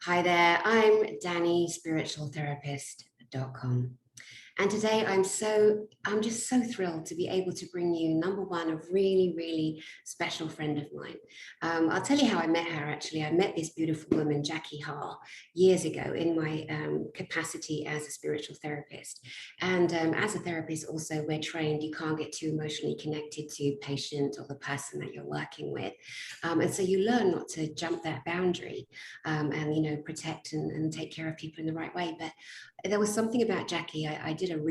Hi there, I'm Danny, spiritualtherapist.com. And today I'm just so thrilled to be able to bring you number one, a really special friend of mine. I'll tell you how I met her actually. I met this beautiful woman, Jackie Haugh, years ago in my capacity as a spiritual therapist. And as a therapist also, we're trained, you can't get too emotionally connected to patient or the person that you're working with. And so you learn not to jump that boundary and, protect and take care of people in the right way. But there was something about Jackie. I did a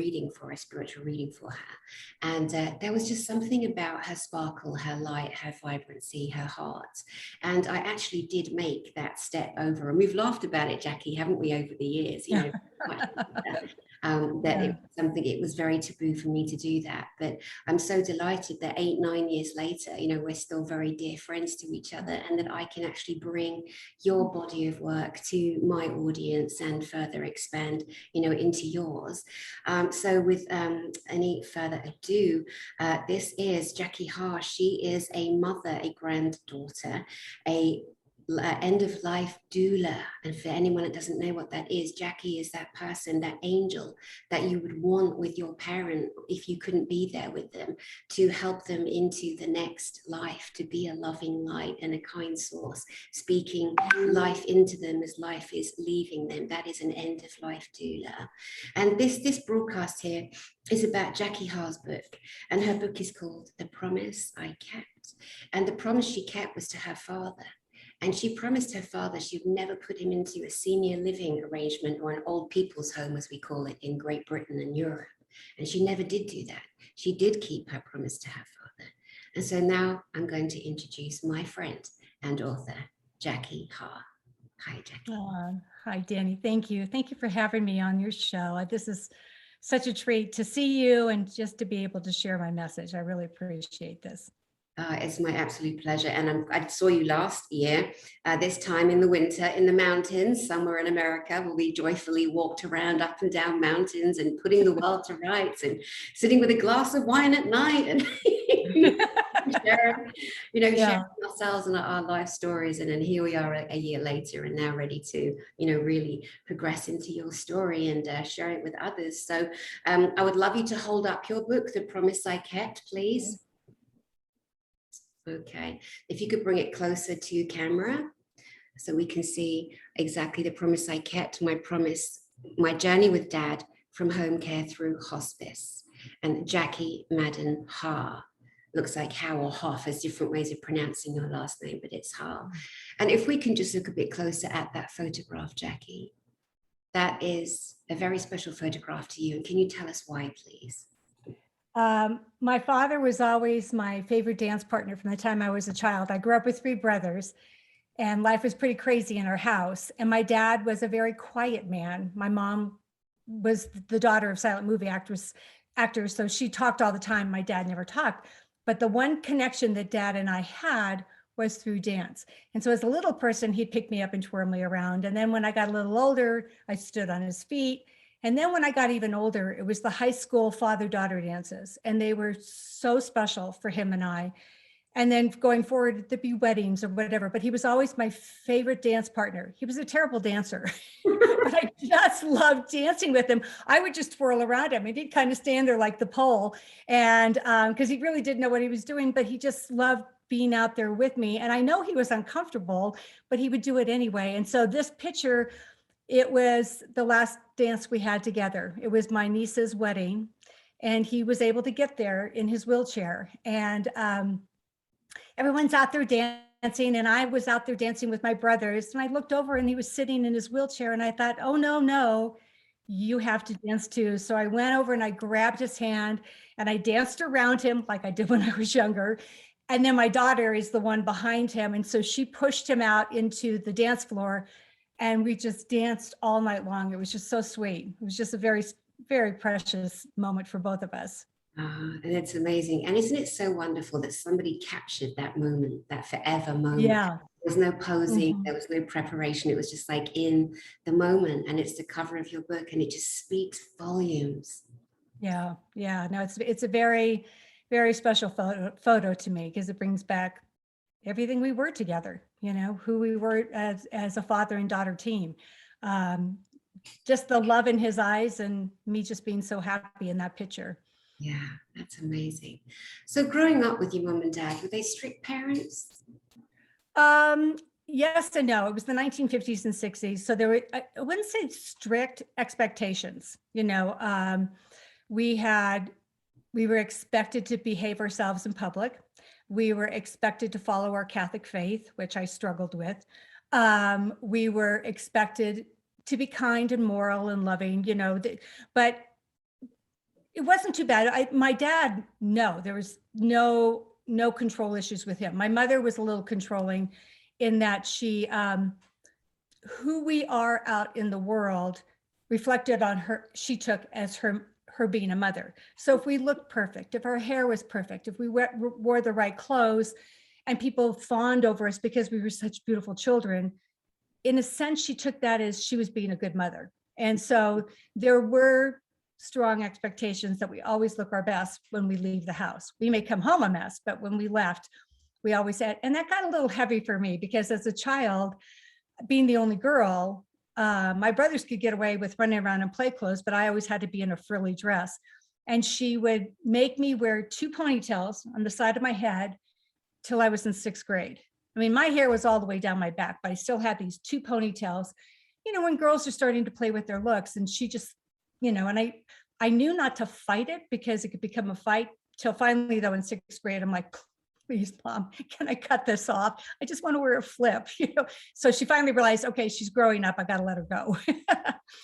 spiritual reading for her. And there was just something about her sparkle, her light, her vibrancy, her heart. And I actually did make that step over. And we've laughed about it, Jackie, haven't we, over the years? It was very taboo for me to do that. But I'm so delighted that 8-9 years later, we're still very dear friends to each other, and that I can actually bring your body of work to my audience and further expand, into yours. So with any further ado, this is Jackie Haugh. She is a mother, a granddaughter, a end-of-life doula. And for anyone that doesn't know what that is, Jackie is that person, that angel that you would want with your parent if you couldn't be there with them, to help them into the next life, to be a loving light and a kind source, speaking life into them as life is leaving them. That is an end-of-life doula. And this broadcast here is about Jackie Haugh's book, and her book is called The Promise I Kept. And the promise she kept was to her father. And she promised her father she would never put him into a senior living arrangement or an old people's home, as we call it in Great Britain and Europe. And she never did do that. She did keep her promise to her father. And so now I'm going to introduce my friend and author, Jackie Haugh. Hi, Jackie. Hi, Danny. Thank you. Thank you for having me on your show. This is such a treat to see you and just to be able to share my message. I really appreciate this. It's my absolute pleasure. And I saw you last year, this time in the winter in the mountains, somewhere in America, where we joyfully walked around up and down mountains and putting the world to rights and sitting with a glass of wine at night and sharing ourselves and our life stories. And then here we are a year later and now ready to, really progress into your story and share it with others. So I would love you to hold up your book, The Promise I Kept, please. Okay, if you could bring it closer to camera so we can see exactly the promise I kept, my journey with Dad from home care through hospice. And Jackie Madden Haugh. Looks like Haugh or Hoff. There's different ways of pronouncing your last name, but it's Haugh. And if we can just look a bit closer at that photograph, Jackie, that is a very special photograph to you. And can you tell us why, please? My father was always my favorite dance partner from the time I was a child. I grew up with 3 brothers, and life was pretty crazy in our house. And my dad was a very quiet man. My mom was the daughter of silent movie actors, so she talked all the time. My dad never talked. But the one connection that Dad and I had was through dance. And so as a little person, he'd pick me up and twirl me around. And then when I got a little older, I stood on his feet. And then when I got even older, it was the high school father-daughter dances. And they were so special for him and I. And then going forward, there'd be weddings or whatever, but he was always my favorite dance partner. He was a terrible dancer, but I just loved dancing with him. I would just twirl around him and he'd kind of stand there like the pole. And because he really didn't know what he was doing, but he just loved being out there with me. And I know he was uncomfortable, but he would do it anyway. And so this picture, it was the last dance we had together. It was my niece's wedding, and he was able to get there in his wheelchair. And everyone's out there dancing, and I was out there dancing with my brothers. And I looked over and he was sitting in his wheelchair, and I thought, oh, no, you have to dance too. So I went over and I grabbed his hand and I danced around him like I did when I was younger. And then my daughter is the one behind him. And so she pushed him out into the dance floor, and we just danced all night long. It was just so sweet. It was just a very, very precious moment for both of us. And it's amazing. And isn't it so wonderful that somebody captured that moment, that forever moment? Yeah. There was no posing, there was no preparation. It was just like in the moment. And it's the cover of your book, and it just speaks volumes. Yeah. No, it's a very, very special photo to me, because it brings back everything we were together, who we were as a father and daughter team. Um, just the love in his eyes and me just being so happy in that picture. Yeah, that's amazing. So growing up with your mum and dad, were they strict parents? Um, yes and no. It was the 1950s and 60s. So there were, I wouldn't say strict expectations. We had, we were expected to behave ourselves in public. We were expected to follow our Catholic faith, which I struggled with. We were expected to be kind and moral and loving, but it wasn't too bad. My dad, no, there was no control issues with him. My mother was a little controlling in that she, who we are out in the world reflected on her, she took as her being a mother. So if we looked perfect, if our hair was perfect, if we wore the right clothes, and people fawned over us because we were such beautiful children, in a sense, she took that as she was being a good mother. And so there were strong expectations that we always look our best when we leave the house. We may come home a mess, but when we left, we always said, and that got a little heavy for me because as a child, being the only girl, my brothers could get away with running around in play clothes, but I always had to be in a frilly dress. And she would make me wear 2 ponytails on the side of my head till I was in 6th grade. I mean, my hair was all the way down my back, but I still had these 2 ponytails, when girls are starting to play with their looks. And she just, and I knew not to fight it because it could become a fight till finally though in 6th grade, I'm like, please, Mom, can I cut this off? I just want to wear a flip, So she finally realized, okay, she's growing up. I got to let her go.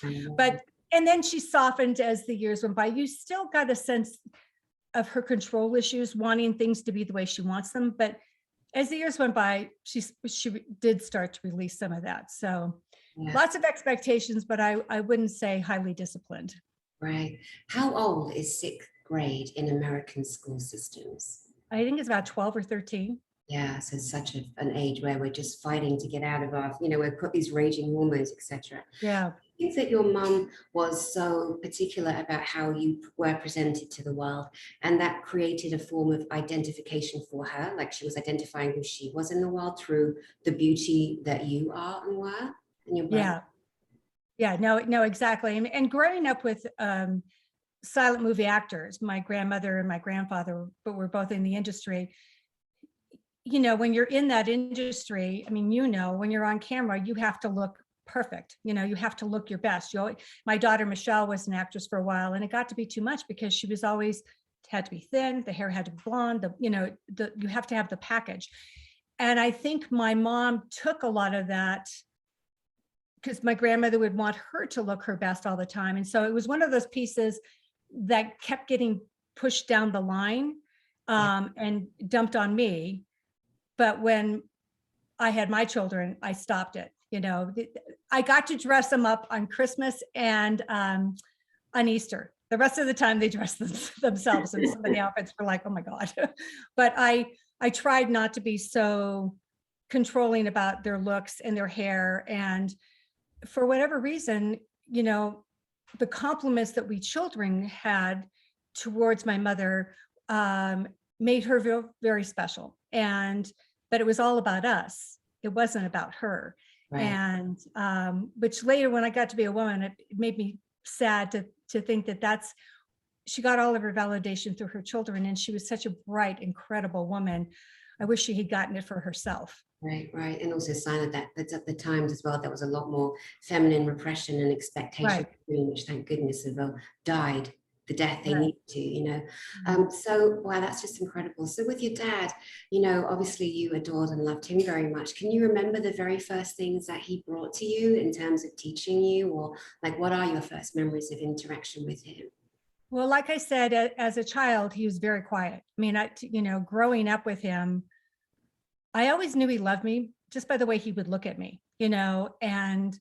And then she softened as the years went by. You still got a sense of her control issues, wanting things to be the way she wants them. But as the years went by, she did start to release some of that. So Yeah. lots of expectations, but I wouldn't say highly disciplined. Right. How old is 6th grade in American school systems? I think it's about 12 or 13. Yeah, so it's such an age where we're just fighting to get out of our, we've got these raging hormones, etc. Yeah. I think that your mum was so particular about how you were presented to the world, and that created a form of identification for her. Like she was identifying who she was in the world through the beauty that you are and were, and your brother. Yeah. Yeah, no, exactly. And growing up with silent movie actors, my grandmother and my grandfather, but we're both in the industry. When you're in that industry, I mean, when you're on camera, you have to look perfect. You have to look your best. My daughter Michelle was an actress for a while, and it got to be too much because she was always had to be thin, the hair had to be blonde, you have to have the package. And I think my mom took a lot of that because my grandmother would want her to look her best all the time. And so it was one of those pieces that kept getting pushed down the line and dumped on me. But when I had my children, I stopped it. I got to dress them up on Christmas and on Easter. The rest of the time they dressed themselves, and some of the outfits were like, oh my God. But I tried not to be so controlling about their looks and their hair. And for whatever reason, the compliments that we children had towards my mother made her feel very special. But it was all about us. It wasn't about her. Right. And which later, when I got to be a woman, it made me sad to think that she got all of her validation through her children. And she was such a bright, incredible woman. I wish she had gotten it for herself. Right. And also a sign of that's at the times as well, there was a lot more feminine repression and expectation, which thank goodness have died the death they need to, So, wow, that's just incredible. So with your dad, obviously you adored and loved him very much. Can you remember the very first things that he brought to you in terms of teaching you, or like, what are your first memories of interaction with him? Well, like I said, as a child, he was very quiet. I mean, growing up with him, I always knew he loved me just by the way he would look at me, and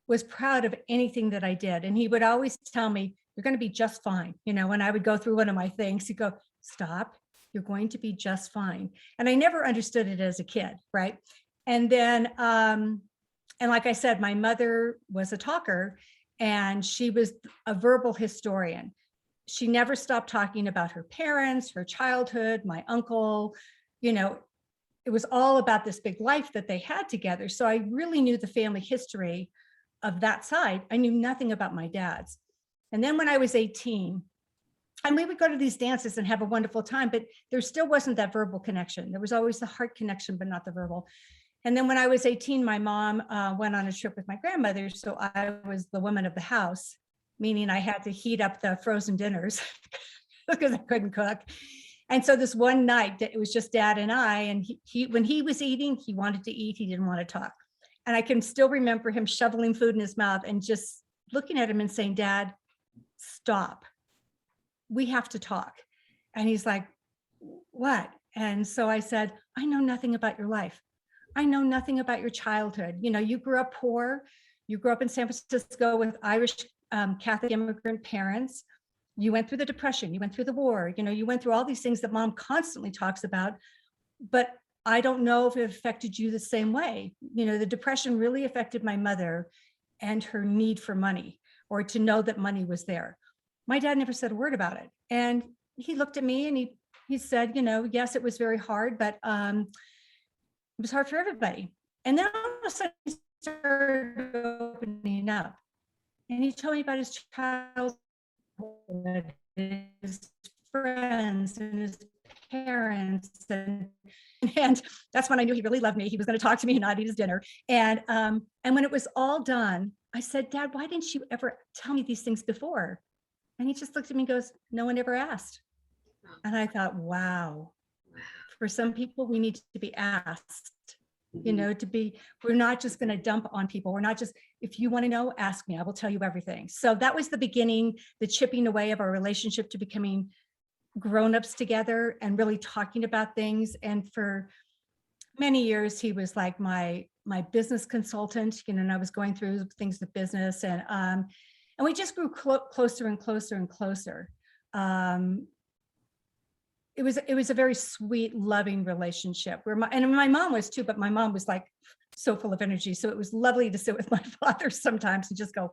was proud of anything that I did. And he would always tell me, you're going to be just fine. When I would go through one of my things, he'd go, stop, you're going to be just fine. And I never understood it as a kid. Right. And then, and like I said, my mother was a talker and she was a verbal historian. She never stopped talking about her parents, her childhood, my uncle, it was all about this big life that they had together. So I really knew the family history of that side. I knew nothing about my dad's. And then when I was 18, and we would go to these dances and have a wonderful time, but there still wasn't that verbal connection. There was always the heart connection, but not the verbal. And then when I was 18, my mom went on a trip with my grandmother. So I was the woman of the house, meaning I had to heat up the frozen dinners because I couldn't cook. And so this one night, it was just Dad and I, and he when he was eating, he wanted to eat, he didn't want to talk. And I can still remember him shoveling food in his mouth and just looking at him and saying, Dad, stop. We have to talk. And he's like, what? And so I said, I know nothing about your life. I know nothing about your childhood. You know, you grew up poor. You grew up in San Francisco with Irish Catholic immigrant parents. You went through the Depression. You went through the war. You know, you went through all these things that Mom constantly talks about. But I don't know if it affected you the same way. You know, the Depression really affected my mother and her need for money, or to know that money was there. My dad never said a word about it. And he looked at me and he said, you know, yes, it was very hard, but it was hard for everybody. And then all of a sudden he started opening up. And he told me about his childhood, his friends and his parents. And that's when I knew he really loved me. He was going to talk to me and not eat his dinner. And when it was all done, I said, Dad, why didn't you ever tell me these things before? And he just looked at me and goes, no one ever asked. And I thought, wow, for some people, we need to be asked, you know, we're not just going to dump on people. We're not just, if you want to know, ask me, I will tell you everything. So that was the beginning, the chipping away of our relationship to becoming grown-ups together and really talking about things. And for many years, he was like my business consultant, you know, and I was going through things with business, and we just grew closer and closer and closer. It was a very sweet, loving relationship where my mom was too, but my mom was like so full of energy. So it was lovely to sit with my father sometimes and just go,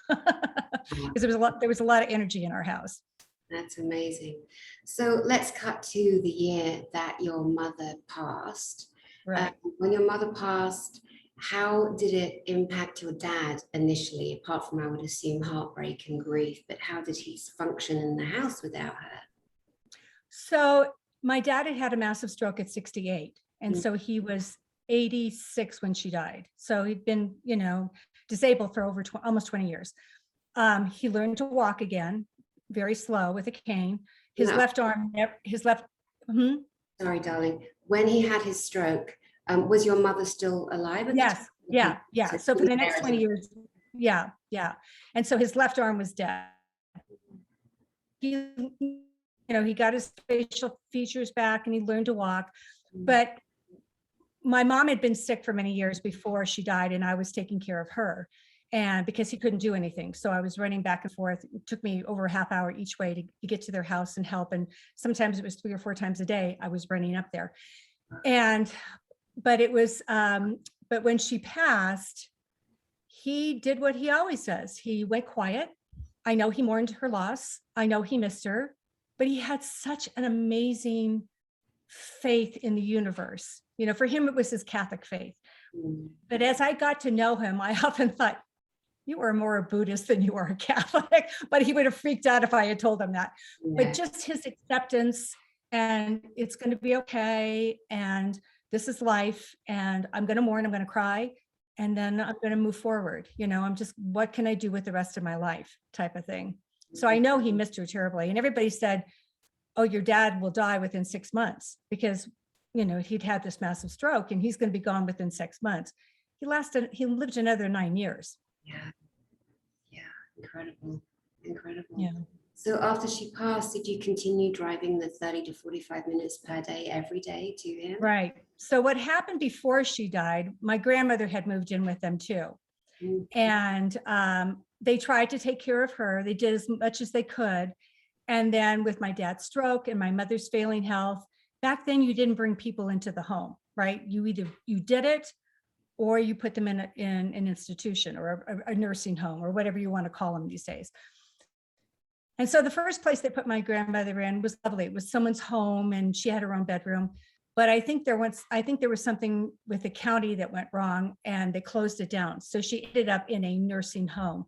because there was a lot of energy in our house. That's amazing. So let's cut to the year that your mother passed. Right. When your mother passed, how did it impact your dad initially, apart from, I would assume, heartbreak and grief, but how did he function in the house without her? So my dad had a massive stroke at 68. And so he was 86 when she died. So he'd been, you know, disabled for over almost 20 years. He learned to walk again, very slow with a cane. His left arm, Sorry, darling. When he had his stroke, was your mother still alive? Yes. Yeah. So for the next 20 years, yeah. And so his left arm was dead. He, you know, he got his facial features back and he learned to walk. But my mom had been sick for many years before she died, and I was taking care of her. And because he couldn't do anything. So I was running back and forth. It took me over a half hour each way to get to their house and help. And sometimes it was 3 or 4 times a day I was running up there. But when she passed, he did what he always does. He went quiet. I know he mourned her loss. I know he missed her, but he had such an amazing faith in the universe. You know, for him, it was his Catholic faith. But as I got to know him, I often thought, you are more a Buddhist than you are a Catholic, but he would have freaked out if I had told him that. Yeah. But just his acceptance, and it's going to be okay. And this is life, and I'm going to mourn, I'm going to cry, and then I'm going to move forward. You know, I'm just, what can I do with the rest of my life type of thing. So I know he missed her terribly. And everybody said, oh, your dad will die within 6 months because, you know, he'd had this massive stroke and he's going to be gone within 6 months. He lived another 9 years. Yeah, incredible. Yeah. So after she passed, did you continue driving the 30 to 45 minutes per day, every day to him? Right. So what happened before she died, my grandmother had moved in with them too. And they tried to take care of her. They did as much as they could. And then with my dad's stroke and my mother's failing health, back then you didn't bring people into the home, right? You did it, or you put them in an institution or a nursing home or whatever you want to call them these days. And so the first place they put my grandmother in was lovely. It was someone's home and she had her own bedroom. But I think there was something with the county that went wrong and they closed it down. So she ended up in a nursing home.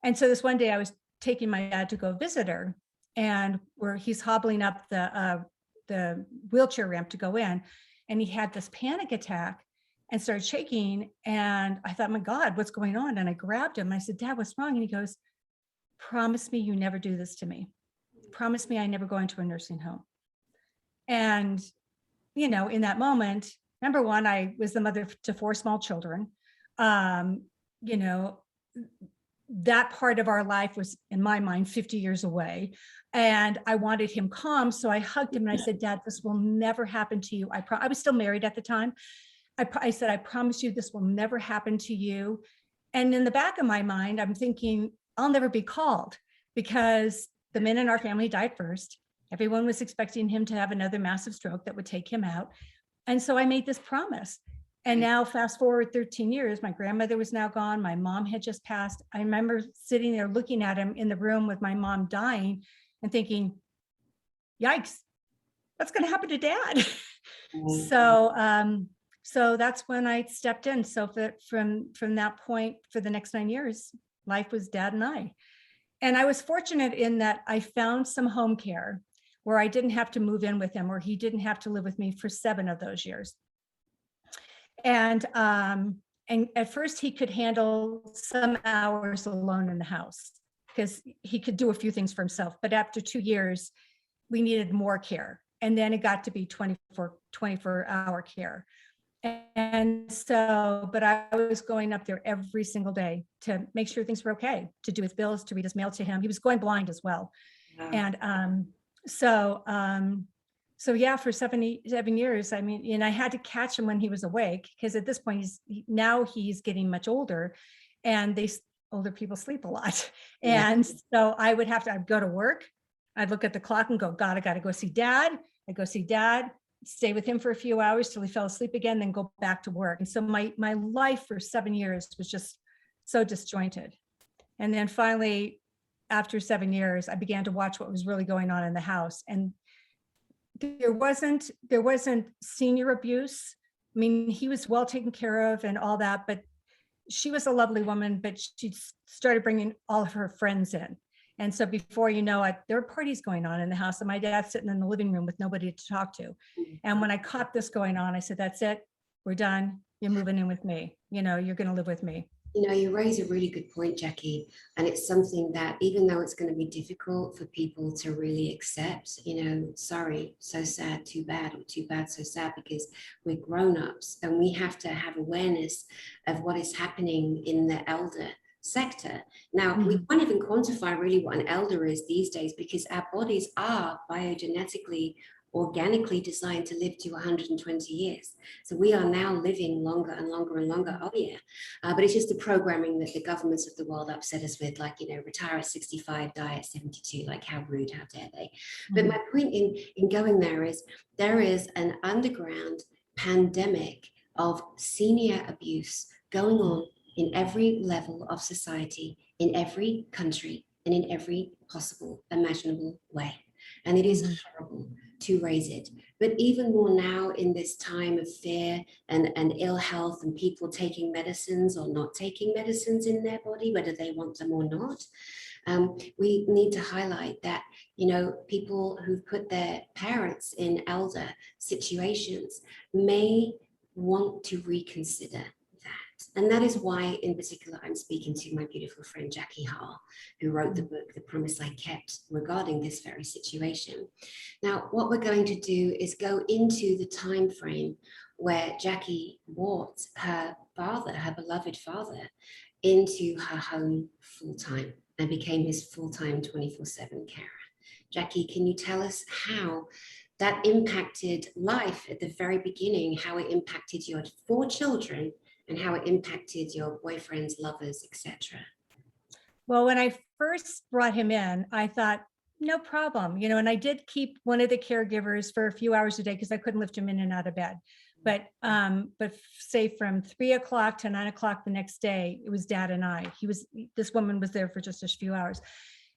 And so this one day I was taking my dad to go visit her, and where he's hobbling up the wheelchair ramp to go in, and he had this panic attack and started shaking. And I thought, my God, what's going on? And I grabbed him. And I said, Dad, what's wrong? And he goes, promise me you never do this to me. Promise me I never go into a nursing home. And, you know, in that moment, number one, I was the mother to 4 small children. You know, that part of our life was, in my mind, 50 years away. And I wanted him calm. So I hugged him and I said, Dad, this will never happen to you. I was still married at the time. I said, I promise you this will never happen to you. And in the back of my mind, I'm thinking, I'll never be called, because the men in our family died first. Everyone was expecting him to have another massive stroke that would take him out. And so I made this promise. And now fast forward 13 years, my grandmother was now gone. My mom had just passed. I remember sitting there looking at him in the room with my mom dying and thinking, yikes, what's going to happen to Dad? So that's when I stepped in. So from that point, for the next 9 years, life was Dad and I. And I was fortunate in that I found some home care where I didn't have to move in with him, or he didn't have to live with me for 7 of those years. And at first he could handle some hours alone in the house because he could do a few things for himself. But after 2 years, we needed more care. And then it got to be 24-hour care. And so, but I was going up there every single day to make sure things were okay, to do his bills, to read his mail to him. He was going blind as well. Wow. And so yeah, for 7 years, I mean, and I had to catch him when he was awake, because at this point he's getting much older, and older people sleep a lot. Yeah. And so I'd go to work. I'd look at the clock and go, God, I got to go see Dad. I'd go see Dad, stay with him for a few hours till he fell asleep again, then go back to work. And so my life for 7 years was just so disjointed. And then finally, after 7 years, I began to watch what was really going on in the house. And there wasn't senior abuse. I mean, he was well taken care of and all that, but she was a lovely woman, but she started bringing all of her friends in. And so before you know it, there were parties going on in the house, and my dad's sitting in the living room with nobody to talk to. And when I caught this going on, I said, that's it, we're done. You're moving in with me. You know, you're going to live with me. You know, you raise a really good point, Jackie. And it's something that, even though it's going to be difficult for people to really accept, you know, sorry, so sad, too bad, or too bad, so sad, because we're grown-ups and we have to have awareness of what is happening in the elder sector. Now, we can't even quantify really what an elder is these days, because our bodies are biogenetically, organically designed to live to 120 years. So we are now living longer and longer and longer. Oh yeah. But it's just the programming that the governments of the world upset us with, like, you know, retire at 65, die at 72, like how rude, how dare they? But my point in going there is an underground pandemic of senior abuse going on in every level of society, in every country, and in every possible imaginable way. And it is horrible to raise it. But even more now, in this time of fear and ill health, and people taking medicines or not taking medicines in their body, whether they want them or not, we need to highlight that, you know, people who've put their parents in elder situations may want to reconsider. And that is why, in particular, I'm speaking to my beautiful friend, Jackie Haugh, who wrote the book, The Promise I Kept, regarding this very situation. Now, what we're going to do is go into the time frame where Jackie brought her father, her beloved father, into her home full-time and became his full-time 24/7 carer. Jackie, can you tell us how that impacted life at the very beginning, how it impacted your 4 children, and how it impacted your boyfriends, lovers, etc.? Well, when I first brought him in, I thought, no problem, you know, and I did keep one of the caregivers for a few hours a day because I couldn't lift him in and out of bed. But say from 3 o'clock to 9 o'clock the next day, it was Dad and I. This woman was there for just a few hours.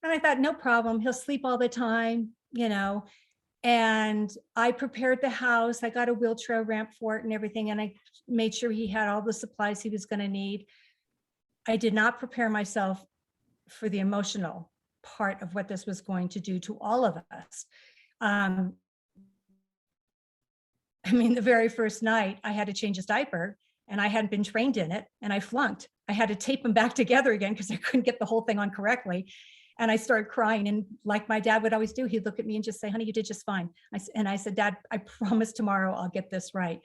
And I thought, no problem, he'll sleep all the time, you know. And I prepared the house. I got a wheelchair ramp for it and everything. And I made sure he had all the supplies he was going to need. I did not prepare myself for the emotional part of what this was going to do to all of us. Um, I mean, the very first night I had to change his diaper and I hadn't been trained in it and I flunked. I had to tape them back together again because I couldn't get the whole thing on correctly. And I started crying. And like my dad would always do, he'd look at me and just say, honey, you did just fine. And I said, Dad, I promise tomorrow I'll get this right.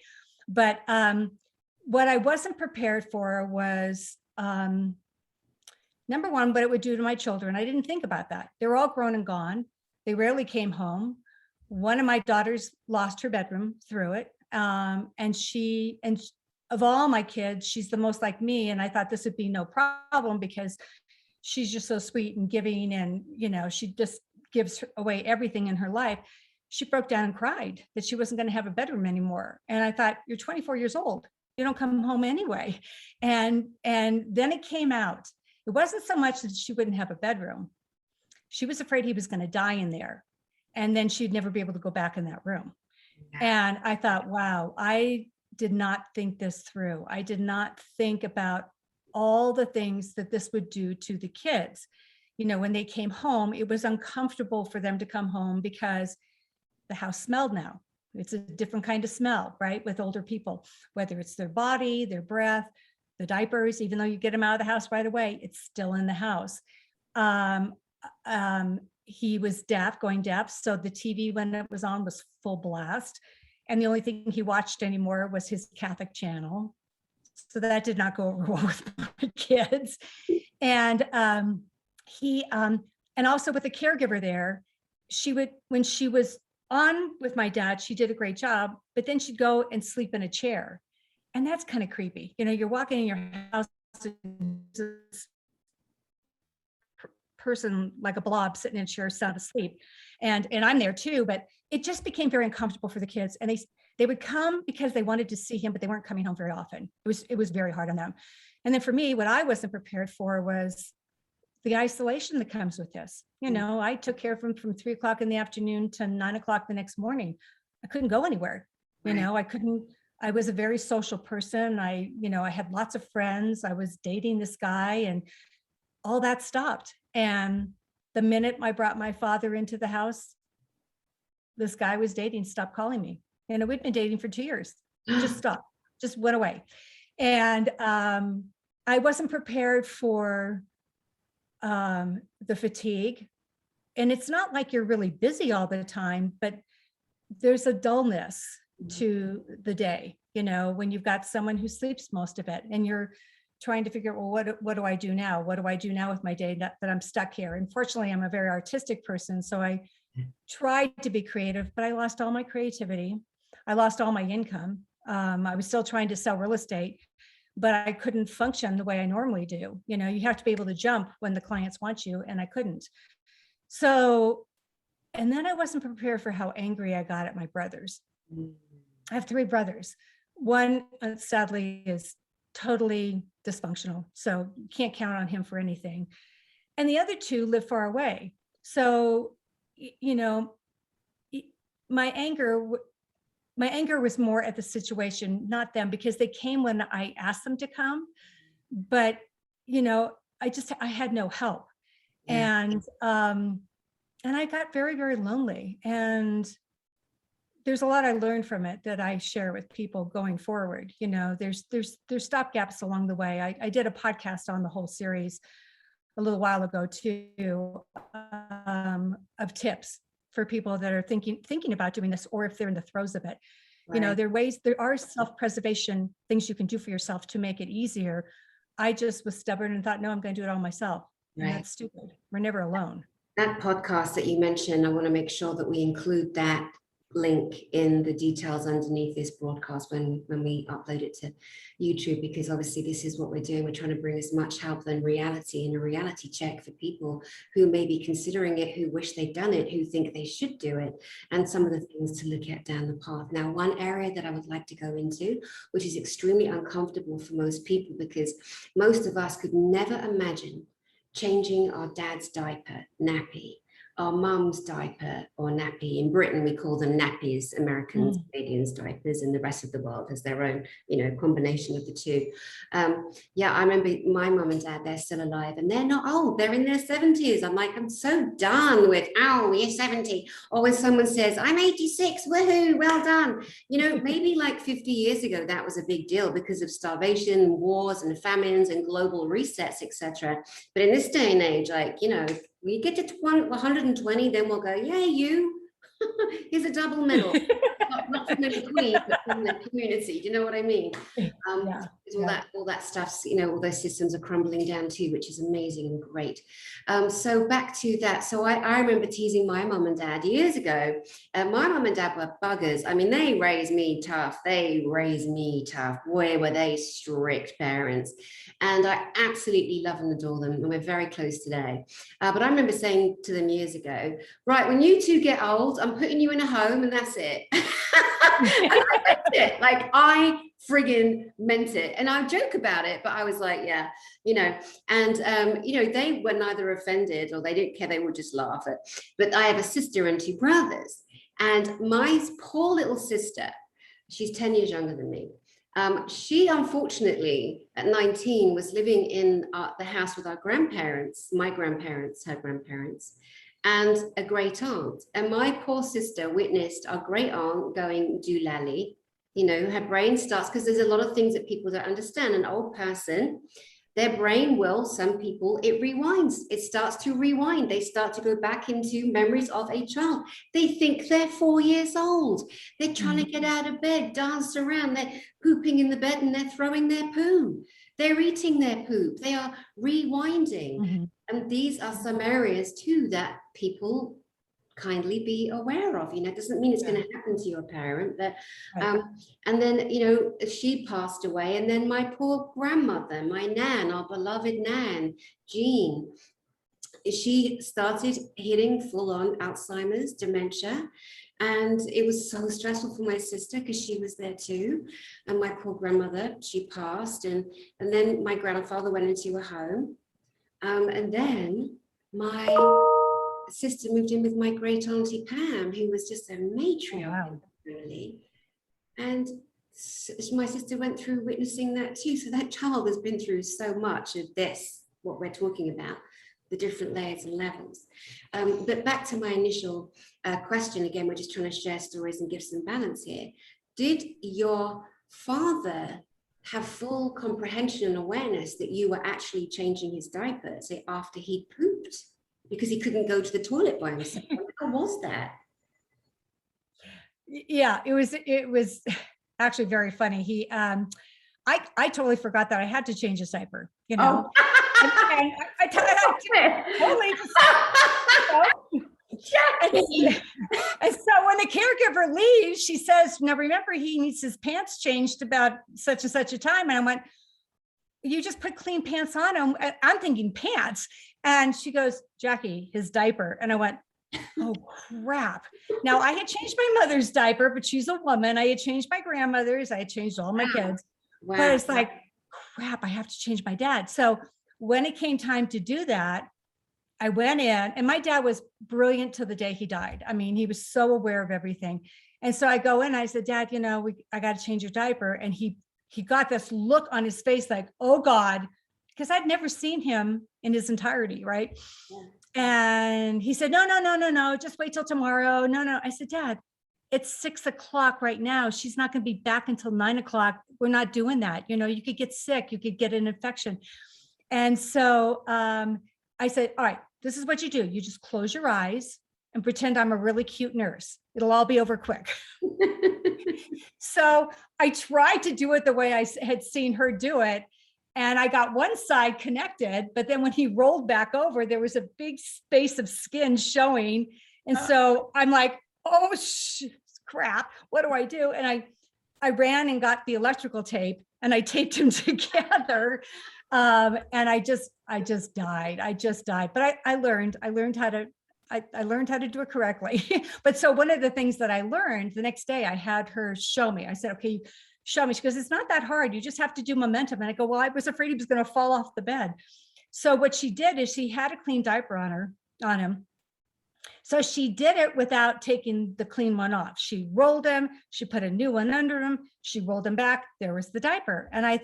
But what I wasn't prepared for was, number one, what it would do to my children. I didn't think about that. They were all grown and gone. They rarely came home. One of my daughters lost her bedroom through it. And of all my kids, she's the most like me. And I thought this would be no problem because she's just so sweet and giving. And, you know, she just gives away everything in her life. She broke down and cried that she wasn't going to have a bedroom anymore. And I thought, you're 24 years old. You don't come home anyway. And then it came out. It wasn't so much that she wouldn't have a bedroom. She was afraid he was going to die in there. And then she'd never be able to go back in that room. And I thought, wow, I did not think this through. I did not think about all the things that this would do to the kids. You know, when they came home, it was uncomfortable for them to come home because the house smelled now. It's a different kind of smell, right? With older people, whether it's their body, their breath, the diapers, even though you get them out of the house right away, it's still in the house. He was deaf, going deaf. So the TV, when it was on, was full blast. And the only thing he watched anymore was his Catholic channel. So that did not go over well with my kids. And and also with the caregiver there, she would, when she was on with my dad, she did a great job, but then she'd go and sleep in a chair. And that's kind of creepy. You know, you're walking in your house, person like a blob sitting in a chair sound asleep, and I'm there too, but it just became very uncomfortable for the kids. And they would come because they wanted to see him, but they weren't coming home very often. It was very hard on them. And then for me, what I wasn't prepared for was the isolation that comes with this. You know, I took care of him from 3 o'clock in the afternoon to 9 o'clock the next morning. I couldn't go anywhere. You know, I was a very social person. I had lots of friends. I was dating this guy and all that stopped. And the minute I brought my father into the house, this guy I was dating stopped calling me. And we'd been dating for 2 years. Just stopped, just went away. And I wasn't prepared for the fatigue. And it's not like you're really busy all the time, but there's a dullness to the day, you know, when you've got someone who sleeps most of it and you're trying to figure out, well, what do I do now? What do I do now with my day that I'm stuck here? And fortunately, I'm a very artistic person. So I tried to be creative, but I lost all my creativity. I lost all my income. I was still trying to sell real estate, but I couldn't function the way I normally do. You know, you have to be able to jump when the clients want you, and I couldn't. So, and then I wasn't prepared for how angry I got at my brothers. I have 3 brothers. One, sadly, is totally dysfunctional. So you can't count on him for anything. And the other 2 live far away. So, you know, my anger was more at the situation, not them, because they came when I asked them to come. But, you know, I had no help. Yeah. And I got very, very lonely. And there's a lot I learned from it that I share with people going forward. You know, there's stop gaps along the way. I did a podcast on the whole series a little while ago too, of tips for people that are thinking about doing this, or if they're in the throes of it. Right. You know, there are self-preservation things you can do for yourself to make it easier. I just was stubborn and thought, no, I'm going to do it all myself. Right. And that's stupid. We're never alone. That podcast that you mentioned, I want to make sure that we include that link in the details underneath this broadcast when we upload it to YouTube, because obviously this is what we're doing. We're trying to bring as much help than reality, and a reality check for people who may be considering it, who wish they'd done it, who think they should do it, and some of the things to look at down the path. Now, one area that I would like to go into, which is extremely uncomfortable for most people, because most of us could never imagine changing our dad's diaper, nappy, our mum's diaper or nappy. In Britain, we call them nappies. Americans, Canadians, diapers, and the rest of the world has their own, combination of the two. Yeah, I remember my mum and dad, they're still alive and they're not old. They're in their 70s. I'm like, I'm so done with, oh, you're 70. Or when someone says, I'm 86, woohoo, well done. Maybe like 50 years ago, that was a big deal because of starvation, wars and famines and global resets, etc. But in this day and age, like, we get to 120, then we'll go, yeah, you, here's a double medal. Not from the queen, but from the community. Do you know what I mean? Yeah. All that stuff's, all those systems are crumbling down too, which is amazing and great. So back to that. So I remember teasing my mum and dad years ago. My mum and dad were buggers. I mean, they raised me tough. Boy, were they strict parents. And I absolutely love and adore them. And we're very close today. But I remember saying to them years ago, right, when you two get old, I'm putting you in a home and that's it. And I meant it. Like, I friggin' meant it. And I joke about it, but I was like, yeah, and they were neither offended or they didn't care, they would just laugh at. But I have a sister and two brothers, and my poor little sister, she's 10 years younger than me. She unfortunately at 19 was living in the house with our grandparents, my grandparents, her grandparents, and a great aunt. And my poor sister witnessed our great aunt going doolally. Her brain starts, because there's a lot of things that people don't understand. An old person, their brain will, some people, it rewinds. It starts to rewind. They start to go back into memories of a child. They think they're 4 years old. They're trying to get out of bed, dance around. They're pooping in the bed and they're throwing their poo. They're eating their poop. They are rewinding. And these are some areas too that people kindly be aware of. It doesn't mean it's going to happen to your parent, but and then she passed away, and then my poor grandmother, my nan, our beloved nan Jean, she started hitting full-on Alzheimer's, dementia. And it was so stressful for my sister because she was there too. And my poor grandmother, she passed, and then my grandfather went into a home. And then my sister moved in with my great auntie Pam, who was just a matriarch, really. And my sister went through witnessing that too. So that child has been through so much of this, what we're talking about, the different layers and levels. But back to my initial question, again, we're just trying to share stories and give some balance here. Did your father have full comprehension and awareness that you were actually changing his diaper, say after he pooped, because he couldn't go to the toilet by himself? How was that? Yeah, it was actually very funny. I totally forgot that I had to change his diaper, Oh. and I totally and so when the caregiver leaves, she says, now remember, he needs his pants changed about such and such a time. And I went, you just put clean pants on him. I'm thinking pants. And she goes, Jackie, his diaper. And I went, oh crap. Now I had changed my mother's diaper, but she's a woman. I had changed my grandmother's. I had changed all my kids. Wow. But it's like, crap, I have to change my dad. So when it came time to do that, I went in, and my dad was brilliant till the day he died. I mean, he was so aware of everything. And so I go in, I said, Dad, I got to change your diaper. And he got this look on his face like, oh God, because I'd never seen him in his entirety. Right. Yeah. And he said, no, just wait till tomorrow. No. I said, Dad, it's 6 o'clock right now. She's not going to be back until 9 o'clock. We're not doing that. You could get sick. You could get an infection. And so I said, all right, this is what you do. You just close your eyes and pretend I'm a really cute nurse. It'll all be over quick. So I tried to do it the way I had seen her do it. And I got one side connected, but then when he rolled back over, there was a big space of skin showing. And so I'm like, oh, crap, what do I do? And I ran and got the electrical tape and I taped them together. And I just died. But I learned how to do it correctly. But so one of the things that I learned the next day, I had her show me. I said, okay, show me. She goes, it's not that hard. You just have to do momentum. And I go, well, I was afraid he was going to fall off the bed. So what she did is she had a clean diaper on him. So she did it without taking the clean one off. She rolled him, she put a new one under him, she rolled him back. There was the diaper. And I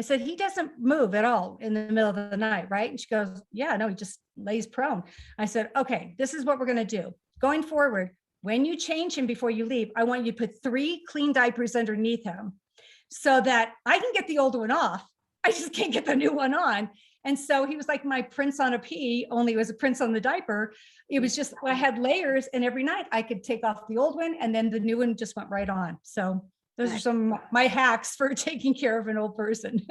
said, he doesn't move at all in the middle of the night, right? And she goes, yeah, no, he just lays prone. I said, okay, this is what we're going to do. Going forward, when you change him before you leave, I want you to put 3 clean diapers underneath him so that I can get the old one off. I just can't get the new one on. And so he was like my prince on a pea, only it was a prince on the diaper. It was just, I had layers, and every night I could take off the old one and then the new one just went right on. So those are some of my hacks for taking care of an old person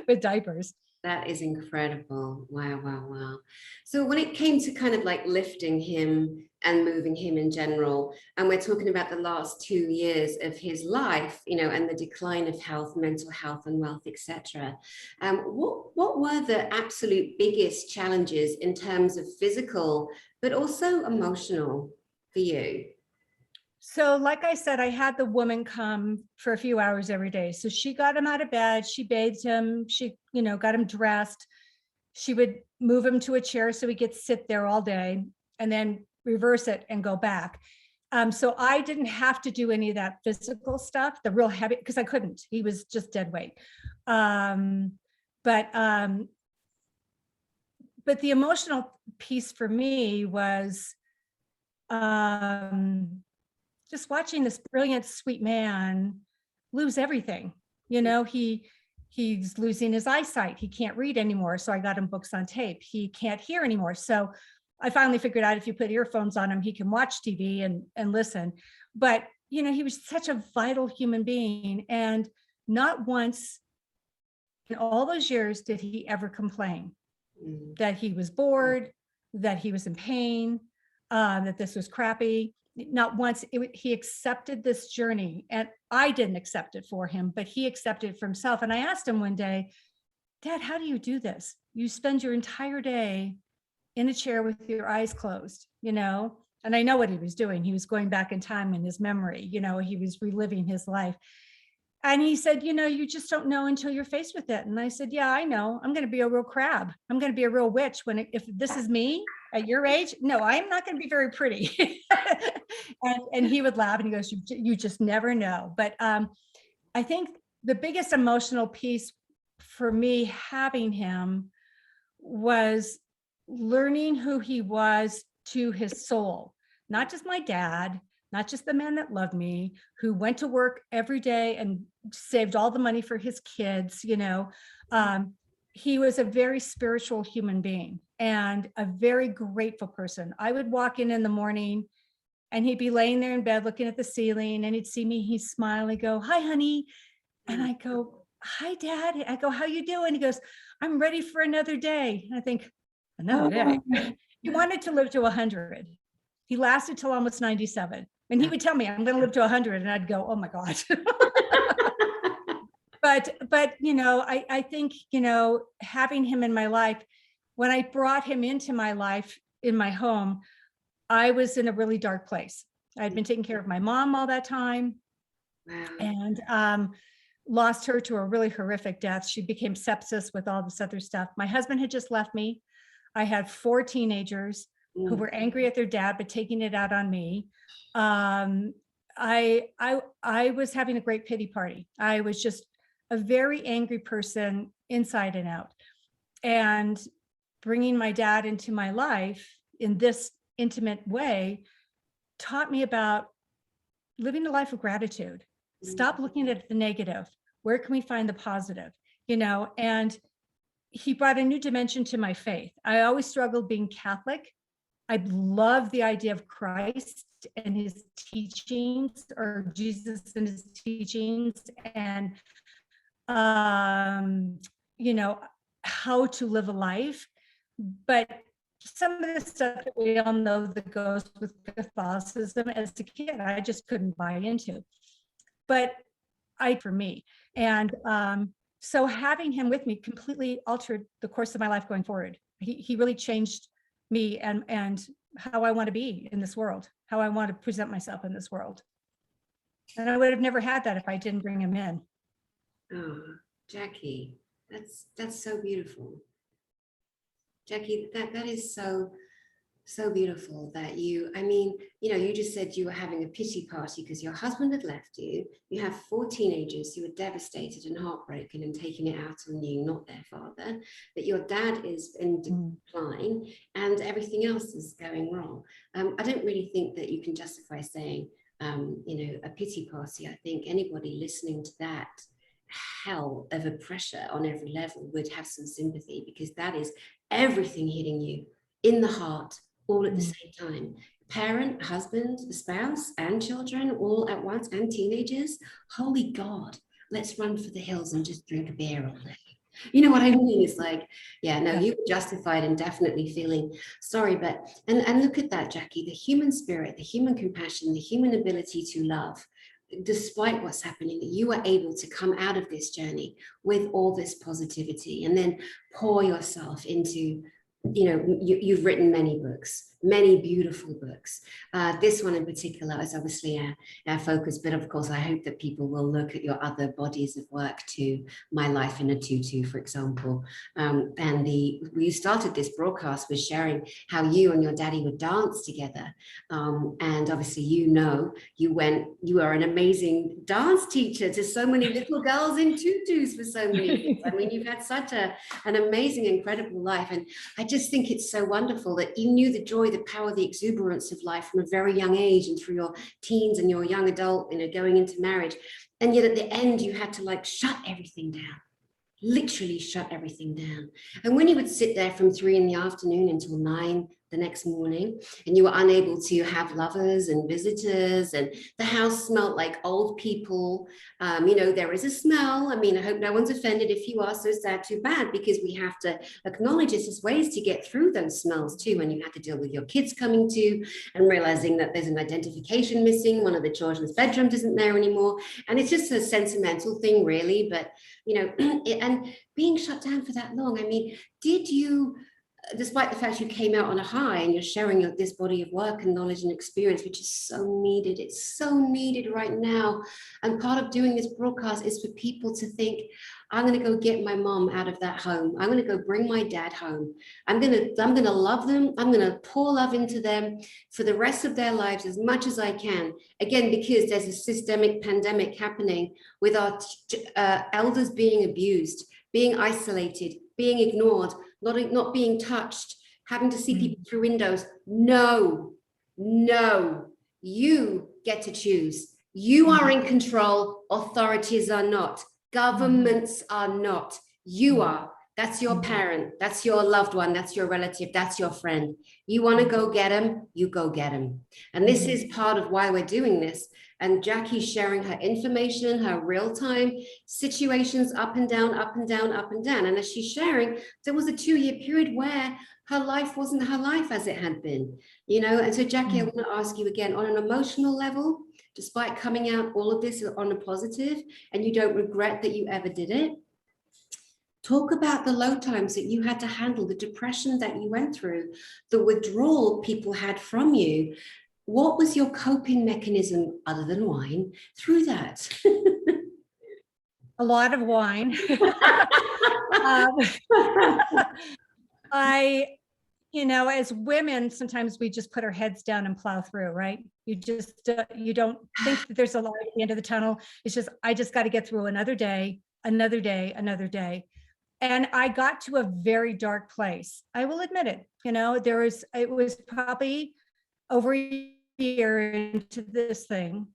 with diapers. That is incredible. Wow, wow, wow. So when it came to kind of like lifting him and moving him in general, and we're talking about the last 2 years of his life, you know, and the decline of health, mental health and wealth, etc. What were the absolute biggest challenges in terms of physical, but also emotional for you? So, like I said, I had the woman come for a few hours every day. So she got him out of bed, she bathed him, she, got him dressed. She would move him to a chair so he could sit there all day and then reverse it and go back. So I didn't have to do any of that physical stuff, the real heavy, because I couldn't. He was just dead weight. Um, but um, but the emotional piece for me was just watching this brilliant, sweet man lose everything. He's losing his eyesight. He can't read anymore. So I got him books on tape. He can't hear anymore. So I finally figured out if you put earphones on him, he can watch TV and listen. But, he was such a vital human being. And not once in all those years did he ever complain that he was bored, that he was in pain, that this was crappy. Not once. He accepted this journey, and I didn't accept it for him, but he accepted it for himself. And I asked him one day, Dad, how do you do this? You spend your entire day in a chair with your eyes closed, and I know what he was doing. He was going back in time in his memory, he was reliving his life. And he said, you just don't know until you're faced with it. And I said, yeah, I know. I'm going to be a real crab. I'm going to be a real witch if this is me at your age. No, I'm not going to be very pretty. and he would laugh and he goes, you just never know. But I think the biggest emotional piece for me having him was learning who he was to his soul, not just my dad, not just the man that loved me, who went to work every day and saved all the money for his kids. He was a very spiritual human being and a very grateful person. I would walk in the morning and he'd be laying there in bed looking at the ceiling, and he'd see me, he'd smile, he'd go, hi, honey. And I go, hi, Dad. I go, how you doing? He goes, I'm ready for another day. And I think, another day? He wanted to live to 100. He lasted till almost 97. And he would tell me, I'm going to live to 100. And I'd go, oh my God. but, I think, having him in my life, when I brought him into my life, in my home, I was in a really dark place. I'd been taking care of my mom all that time. Wow. And lost her to a really horrific death. She became sepsis with all this other stuff. My husband had just left me. I had 4 teenagers who were angry at their dad, but taking it out on me. I was having a great pity party. I was just a very angry person inside and out. And bringing my dad into my life in this intimate way taught me about living a life of gratitude. Stop looking at the negative. Where can we find the positive? And he brought a new dimension to my faith. I always struggled being Catholic. I love the idea of Christ and his teachings, or Jesus and his teachings, and how to live a life. But some of the stuff that we all know that goes with Catholicism, as a kid, I just couldn't buy into. But for me. And so having him with me completely altered the course of my life going forward. He really changed me and how I want to be in this world, how I want to present myself in this world. And I would have never had that if I didn't bring him in. Oh, Jackie, that's so beautiful. Jackie, that is so So beautiful that you, I mean, you just said you were having a pity party because your husband had left you. You have 4 teenagers who were devastated and heartbroken and taking it out on you, not their father. That your dad is in decline and everything else is going wrong. I don't really think that you can justify saying, a pity party. I think anybody listening to that hell of a pressure on every level would have some sympathy, because that is everything hitting you in the heart all at the same time. Parent, husband, spouse, and children all at once, and teenagers. Holy God, let's run for the hills and just drink a beer all day. You know what I mean? It's like, yeah, no, you were justified in definitely feeling sorry. But, and look at that, Jackie, the human spirit, the human compassion, the human ability to love, despite what's happening, that you were able to come out of this journey with all this positivity and then pour yourself into, you've written many books, many beautiful books. This one in particular is obviously our focus, but of course, I hope that people will look at your other bodies of work too. My Life in a Tutu, for example. And we started this broadcast with sharing how you and your daddy would dance together. And obviously, you are an amazing dance teacher to so many little girls in tutus for so many years. I mean, you've had such an amazing, incredible life. And I just think it's so wonderful that you knew the joy, the power, the exuberance of life from a very young age and through your teens and your young adult, going into marriage. And yet at the end, you had to shut everything down, literally shut everything down. And when you would sit there from 3 p.m. until 9 the next morning, and you were unable to have lovers and visitors, and the house smelled like old people, there is a smell. I mean, I hope no one's offended. If you are, so sad, too bad, because we have to acknowledge this as ways to get through those smells too. When you have to deal with your kids coming to and realizing that there's an identification missing, one of the children's bedrooms isn't there anymore, and it's just a sentimental thing, really. But and being shut down for that long, I mean, did you, despite the fact you came out on a high and you're sharing this body of work and knowledge and experience, which is so needed, it's so needed right now. And part of doing this broadcast is for people to think, I'm going to go get my mom out of that home. I'm going to go bring my dad home. I'm going to love them. I'm going to pour love into them for the rest of their lives as much as I can. Again, because there's a systemic pandemic happening with our elders being abused, being isolated, being ignored, not being touched, having to see people through windows. No, you get to choose. You are in control. Authorities are not. Governments are not. You are. That's your parent. That's your loved one. That's your relative. That's your friend. You want to go get them, you go get them. And this is part of why we're doing this. And Jackie's sharing her information, her real-time situations, up and down, up and down, up and down. And as she's sharing, there was a 2-year period where her life wasn't her life as it had been, And so, Jackie, I want to ask you again, on an emotional level, despite coming out all of this on a positive, and you don't regret that you ever did it, talk about the low times that you had to handle, the depression that you went through, the withdrawal people had from you. What was your coping mechanism, other than wine, through that? A lot of wine. As women, sometimes we just put our heads down and plow through, right? You just, you don't think that there's a light at the end of the tunnel. It's just, I just got to get through another day, another day, another day. And I got to a very dark place. I will admit it. It was probably over a year into this thing.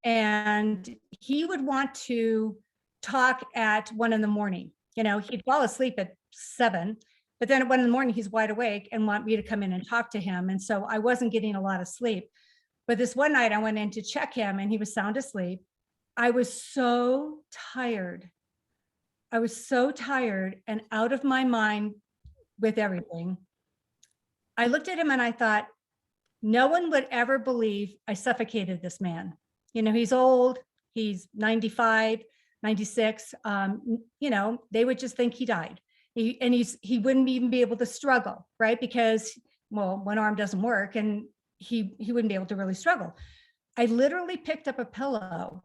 And he would want to talk at 1 a.m. He'd fall asleep at 7, but then at 1 a.m, he's wide awake and want me to come in and talk to him. And so I wasn't getting a lot of sleep. But this one night I went in to check him and he was sound asleep. I was so tired. And out of my mind with everything. I looked at him and I thought, no one would ever believe I suffocated this man. He's old, he's 95, 96. They would just think he died. He wouldn't even be able to struggle, right? Because, well, one arm doesn't work and he wouldn't be able to really struggle. I literally picked up a pillow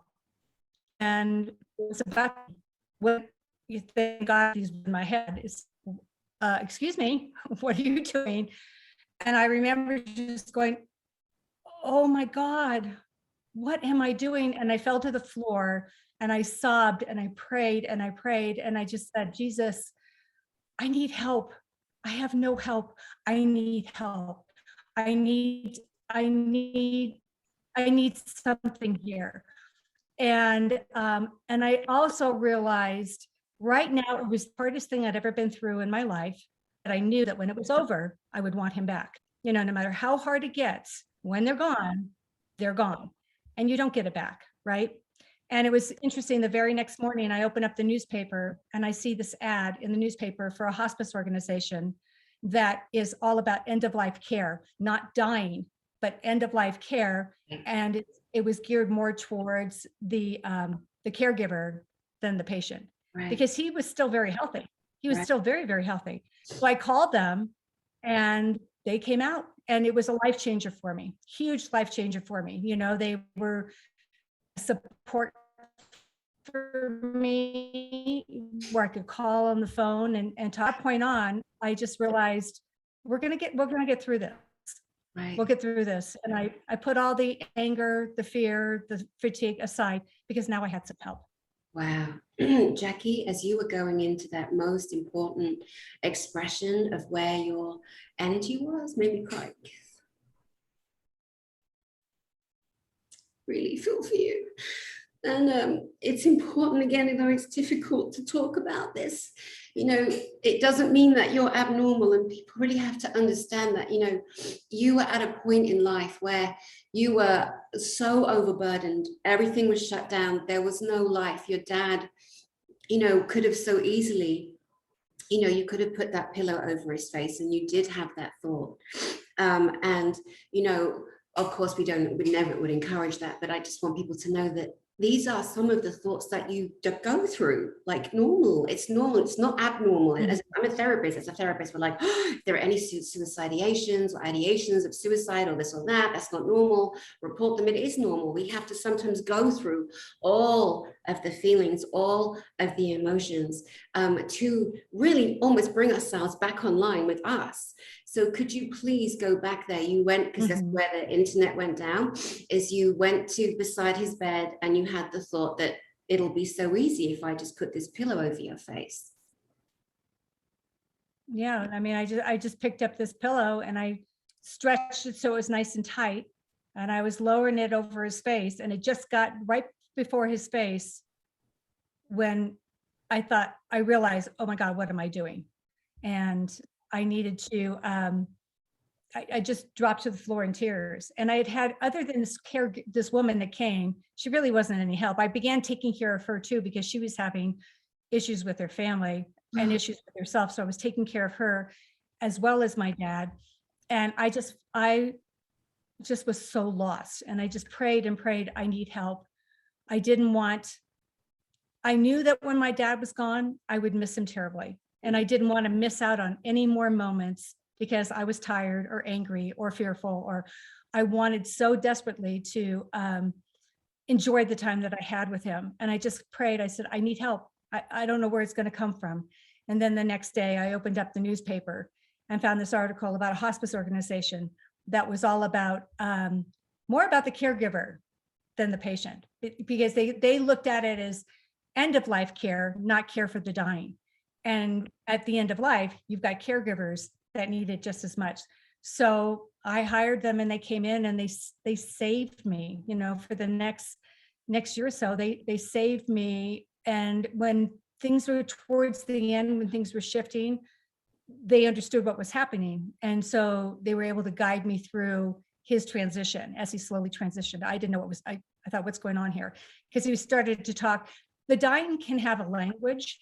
and it was about what you think God is in my head is, excuse me, what are you doing? And I remember just going, oh my God, what am I doing? And I fell to the floor and I sobbed and I prayed and I prayed. And I just said, Jesus, I need help. I have no help. I need help. I need, I need, I need something here. And I also realized right now it was the hardest thing I'd ever been through in my life. But I knew that when it was over, I would want him back. You know, no matter how hard it gets, when they're gone. And you don't get it back, right? And it was interesting. The very next morning, I open up the newspaper and I see this ad in the newspaper for a hospice organization that is all about end of life care, not dying, but end of life care. And it was geared more towards the caregiver than the patient, Right. because he was still very healthy. He was Right. still very, very healthy. So I called them and they came out, and it was a life changer for me, huge life changer for me. You know, they were support for me where I could call on the phone and to that point on, I just realized we're gonna get through this. Right. We'll get through this. And I put all the anger, the fear, the fatigue aside, because now I had some help. Wow. Jackie, as you were going into that most important expression of where your energy was, made me cry. Really feel for you. And it's important, again, you know, it's difficult to talk about this. You know, it doesn't mean that you're abnormal, and people really have to understand that, you know, you were at a point in life where you were so overburdened, everything was shut down, there was no life. Your dad, you know, could have so easily, you know, you could have put that pillow over his face, and you did have that thought. And, you know, of course, we never would encourage that, but I just want people to know that these are some of the thoughts that you go through, like normal. It's normal. It's not abnormal. Mhm. As I'm a therapist, we're like, oh, if there are any suicidations or ideations of suicide or this or that, that's not normal. Report them. It is normal. We have to sometimes go through all of the feelings, all of the emotions, to really almost bring ourselves back online with us. So could you please go back there? You went, because that's where the internet went down, is you went to beside his bed and you had the thought that it'll be so easy if I just put this pillow over your face. Yeah. I mean, I just picked up this pillow and I stretched it so it was nice and tight. And I was lowering it over his face, and it just got right before his face when I realized, oh my God, what am I doing? And I needed to, I just dropped to the floor in tears. And I had other than this woman that came, she really wasn't any help. I began taking care of her too, because she was having issues with her family and issues with herself. So I was taking care of her as well as my dad. And I just was so lost. And I just prayed and prayed, I need help. I knew that when my dad was gone, I would miss him terribly. And I didn't want to miss out on any more moments because I was tired or angry or fearful, or I wanted so desperately to enjoy the time that I had with him. And I just prayed, I said, I need help. I don't know where it's going to come from. And then the next day I opened up the newspaper and found this article about a hospice organization that was all about more about the caregiver than the patient, because they looked at it as end of life care, not care for the dying. And at the end of life, you've got caregivers that need it just as much. So I hired them, and they came in and they saved me, you know, for the next year or so. They saved me. And when things were towards the end, when things were shifting, they understood what was happening. And so they were able to guide me through his transition as he slowly transitioned. I didn't know I thought, what's going on here? Because he started to talk. The dying can have a language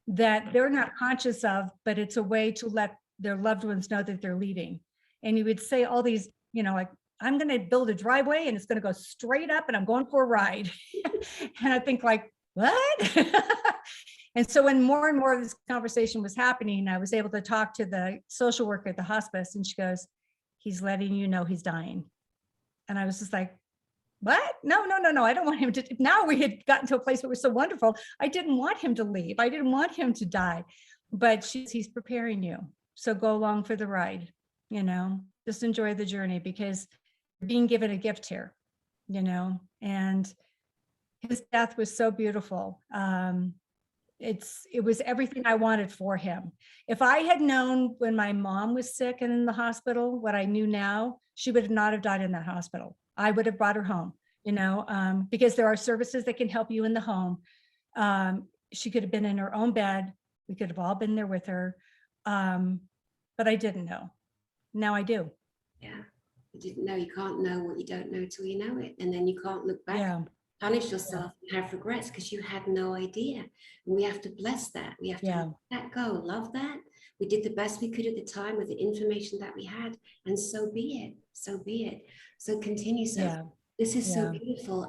that they're not conscious of, but it's a way to let their loved ones know that they're leaving. And he would say all these, you know, like, I'm going to build a driveway and it's going to go straight up and I'm going for a ride. And I think like, what? And so when more and more of this conversation was happening, I was able to talk to the social worker at the hospice, and she goes, he's letting you know he's dying. And I was just like, what? No. I don't want him to. Now we had gotten to a place where it was so wonderful. I didn't want him to leave. I didn't want him to die. But he's preparing you. So go along for the ride, you know? just enjoy the journey, because you're being given a gift here, and his death was so beautiful. It was everything I wanted for him. If I had known when my mom was sick and in the hospital what I knew now, she would not have died in that hospital. I would have brought her home, because there are services that can help you in the home. She could have been in her own bed. We could have all been there with her. But I didn't know. Now I do. Yeah. You didn't know. You can't know what you don't know till you know it. And then you can't look back, Yeah. punish yourself, and have regrets because you had no idea. And we have to bless that. We have to let that go. Love that. We did the best we could at the time with the information that we had. And so be it. So be it. So continue. So this is so beautiful.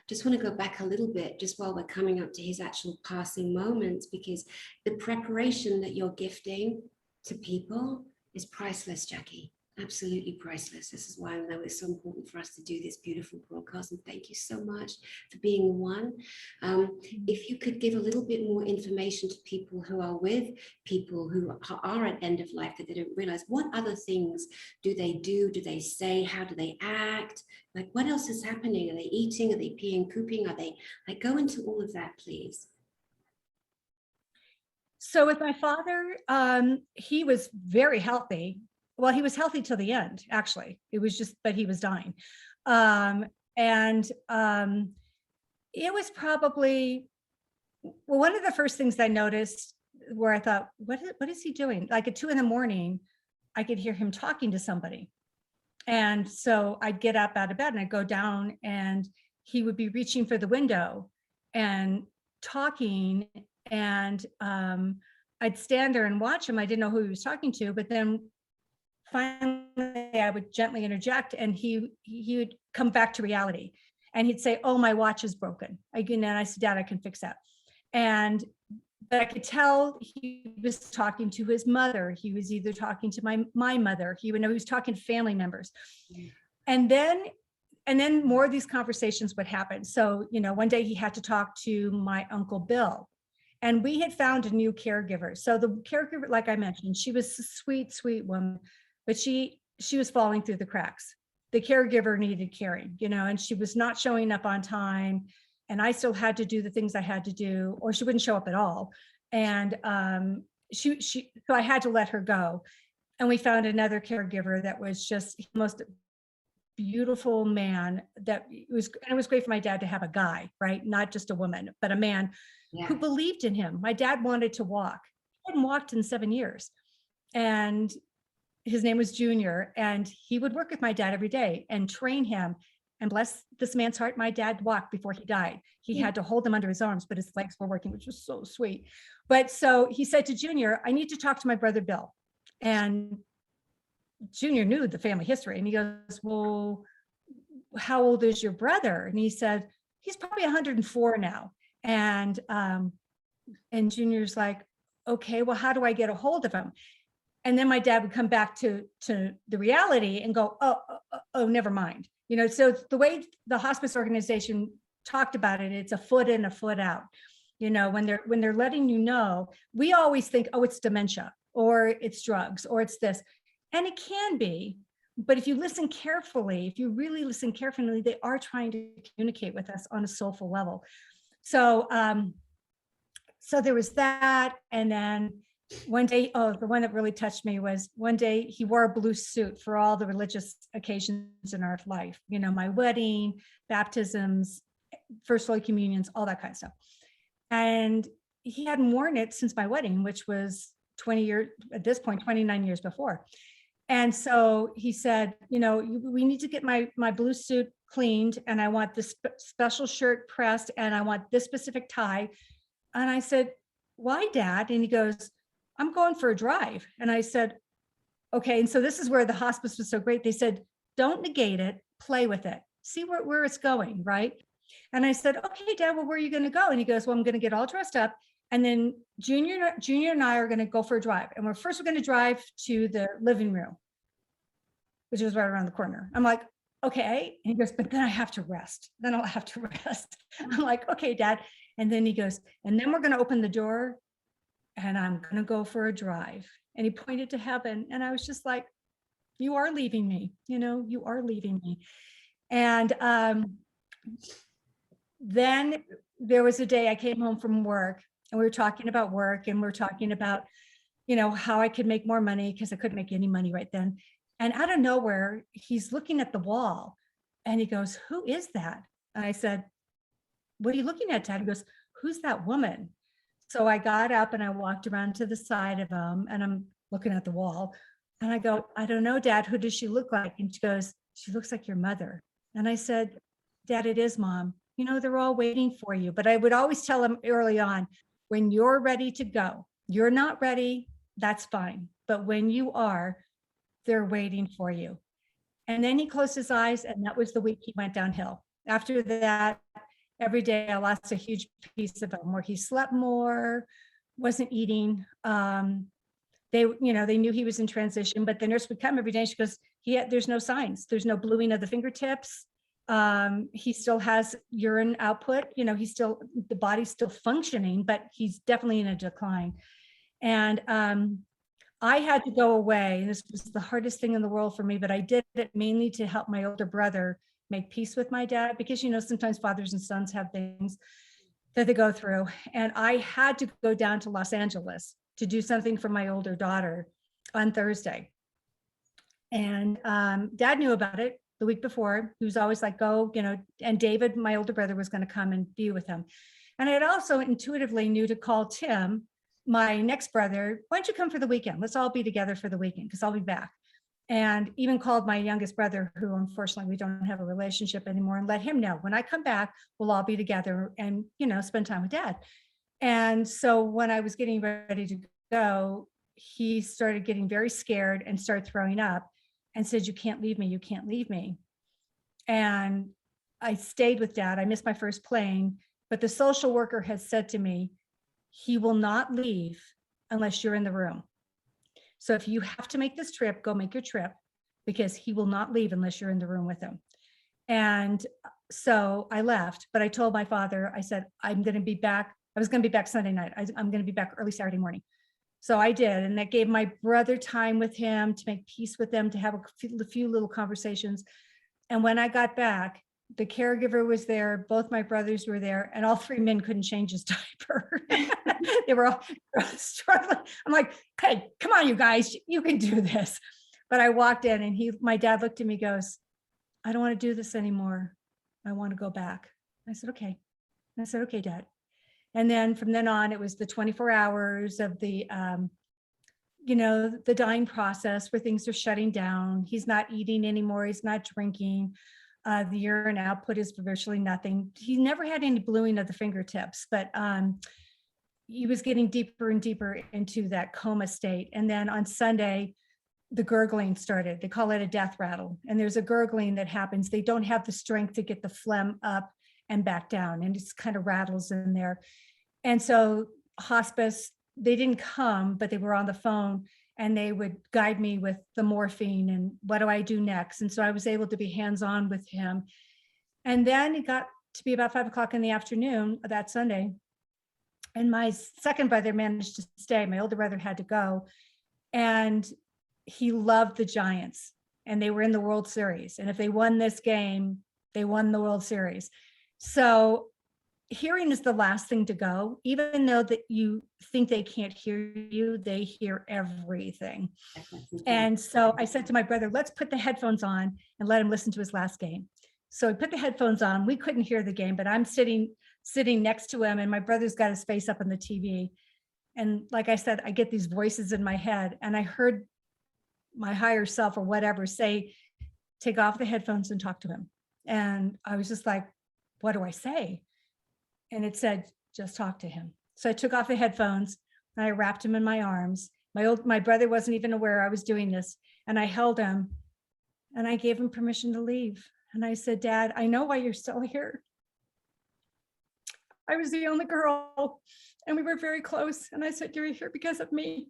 Just want to go back a little bit just while we're coming up to his actual passing moments, because the preparation that you're gifting to people is priceless, Jackie. Absolutely priceless. This is why I know it's so important for us to do this beautiful broadcast. And thank you so much for being one. If you could give a little bit more information to people who are with people who are at end of life that they don't realize, what other things do? Do they say? How do they act? Like, what else is happening? Are they eating? Are they peeing, pooping? Are they, like, go into all of that, please. So with my father, he was very healthy. Well, he was healthy till the end, actually. It was just, but he was dying. And it was probably, well, one of the first things I noticed where I thought, what is he doing? Like at 2 a.m, I could hear him talking to somebody. And so I'd get up out of bed and I'd go down, and he would be reaching for the window and talking. And I'd stand there and watch him. I didn't know who he was talking to, but then finally I would gently interject, and he would come back to reality, and he'd say, "Oh, my watch is broken." And I said, "Dad, I can fix that." But I could tell he was talking to his mother. He was either talking to my mother. He would know he was talking to family members. And then more of these conversations would happen. So, one day he had to talk to my Uncle Bill, and we had found a new caregiver. So the caregiver, like I mentioned, she was a sweet, sweet woman, but she was falling through the cracks. The caregiver needed caring, and she was not showing up on time. And I still had to do the things I had to do, or she wouldn't show up at all. And so I had to let her go. And we found another caregiver that was just the most beautiful man. It was great for my dad to have a guy, right? Not just a woman, but a man who believed in him. My dad wanted to walk. He hadn't walked in 7 years. And his name was Junior. And he would work with my dad every day and train him. And bless this man's heart, my dad walked before he died. He had to hold him under his arms, but his legs were working, which was so sweet. But so he said to Junior, "I need to talk to my brother Bill." And Junior knew the family history. And he goes, "Well, how old is your brother?" And he said, "He's probably 104 now." And Junior's like, "Okay, well, how do I get a hold of him?" And then my dad would come back to the reality and go, oh, never mind. So the way the hospice organization talked about it, it's a foot in, a foot out. When they're letting you know, we always think, oh, it's dementia, or it's drugs, or it's this. And it can be, but if you listen carefully, if you really listen carefully, they are trying to communicate with us on a soulful level. So there was that. And then one day, the one that really touched me was one day he wore a blue suit for all the religious occasions in our life, my wedding, baptisms, first Holy Communions, all that kind of stuff. And he hadn't worn it since my wedding, which was 29 years before. And so he said, we need to get my blue suit cleaned, and I want this special shirt pressed, and I want this specific tie. And I said, "Why, Dad?" And he goes, "I'm going for a drive." And I said, "Okay." And so this is where the hospice was so great. They said, "Don't negate it, play with it, see where it's going," right? And I said, "Okay, Dad, well, where are you going to go?" And he goes, "Well, I'm going to get all dressed up, and then Junior and I are going to go for a drive. And we're going to drive to the living room, which is right around the corner." I'm like, "Okay." And he goes, "But then I have to rest. Then I'll have to rest." I'm like, "Okay, Dad." And then he goes, "And then we're going to open the door, and I'm going to go for a drive." And he pointed to heaven. And I was just like, you are leaving me, you are leaving me. And then there was a day I came home from work, and we were talking about work, and we are talking about, how I could make more money because I couldn't make any money right then. And out of nowhere, he's looking at the wall and he goes, "Who is that?" And I said, "What are you looking at, Dad?" He goes, "Who's that woman?" So I got up and I walked around to the side of him, and I'm looking at the wall, and I go, "I don't know, Dad, who does she look like?" And she goes, "She looks like your mother." And I said, "Dad, it is Mom. They're all waiting for you." But I would always tell him early on, when you're ready to go, you're not ready, that's fine. But when you are, they're waiting for you. And then he closed his eyes, and that was the week he went downhill. After that, every day I lost a huge piece of him, where he slept more, wasn't eating. They knew he was in transition, but the nurse would come every day. She goes, there's no signs. There's no bluing of the fingertips. He still has urine output. The body's still functioning, but he's definitely in a decline. And I had to go away. And this was the hardest thing in the world for me, but I did it mainly to help my older brother make peace with my dad, because, sometimes fathers and sons have things that they go through. And I had to go down to Los Angeles to do something for my older daughter on Thursday. And Dad knew about it the week before. He was always like, "Go," and David, my older brother, was going to come and be with him. And I had also intuitively knew to call Tim, my next brother, "Why don't you come for the weekend? Let's all be together for the weekend, because I'll be back." And even called my youngest brother, who unfortunately we don't have a relationship anymore, and let him know, "When I come back, we'll all be together and, spend time with Dad." And so when I was getting ready to go, he started getting very scared and started throwing up and said, "You can't leave me. You can't leave me." And I stayed with Dad. I missed my first plane, but the social worker has said to me, "He will not leave unless you're in the room. So if you have to make this trip, go make your trip, because he will not leave unless you're in the room with him." And so I left, but I told my father, I said, "I'm going to be back." I was going to be back Sunday night. I'm going to be back early Saturday morning. So I did. And that gave my brother time with him, to make peace with them, to have a few little conversations. And when I got back, the caregiver was there, both my brothers were there, and all three men couldn't change his diaper. They were all struggling. I'm like, "Hey, come on, you guys, you can do this." But I walked in, and my dad looked at me, goes, "I don't want to do this anymore. I want to go back." I said, "Okay." I said, "Okay, Dad." And then from then on, it was the 24 hours of the dying process, where things are shutting down. He's not eating anymore. He's not drinking. The urine output is virtually nothing. He never had any bluing of the fingertips, but he was getting deeper and deeper into that coma state. And then on Sunday, the gurgling started. They call it a death rattle. And there's a gurgling that happens. They don't have the strength to get the phlegm up and back down, and it's kind of rattles in there. And so hospice, they didn't come, but they were on the phone, and they would guide me with the morphine and what do I do next. And so I was able to be hands-on with him. And then it got to be about 5 o'clock in the afternoon that Sunday. And my second brother managed to stay. My older brother had to go. And he loved the Giants, and they were in the World Series. And if they won this game, they won the World Series. So hearing is the last thing to go. Even though that you think they can't hear you, they hear everything. And so I said to my brother, "Let's put the headphones on and let him listen to his last game." So we put the headphones on. We couldn't hear the game, but I'm sitting next to him, and my brother's got his face up on the TV. And like I said, I get these voices in my head, and I heard my higher self or whatever say, "Take off the headphones and talk to him." And I was just like, "What do I say?" And it said, "Just talk to him." So I took off the headphones and I wrapped him in my arms. My brother wasn't even aware I was doing this. And I held him and I gave him permission to leave. And I said, "Dad, I know why you're still here. I was the only girl and we were very close." And I said, "You're here because of me."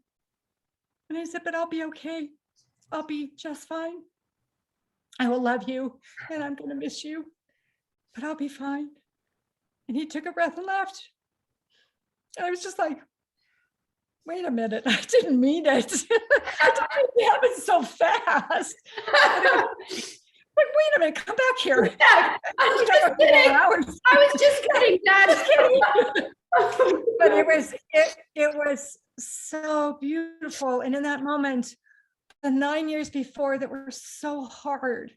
And I said, "But I'll be okay. I'll be just fine. I will love you and I'm going to miss you, but I'll be fine." And he took a breath and left. And I was just like, wait a minute, I didn't mean it. I didn't mean it happened so fast. But it was like, wait a minute, come back here. Like, Yeah, I was just kidding. I was just kidding, Dad. Just kidding. But it was so beautiful. And in that moment, the 9 years before that were so hard.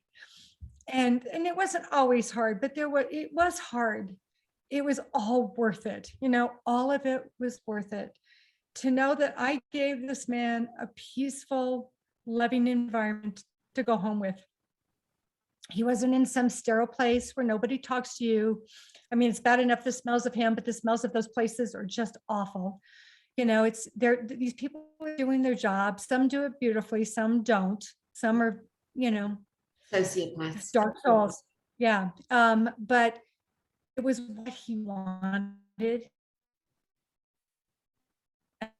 And it wasn't always hard, but it was hard. It was all worth it. All of it was worth it. To know that I gave this man a peaceful, loving environment to go home with. He wasn't in some sterile place where nobody talks to you. I mean, it's bad enough the smells of him, but the smells of those places are just awful. These people are doing their job. Some do it beautifully, some don't. Some are, Sociopaths. dark souls. Yeah. But it was what he wanted.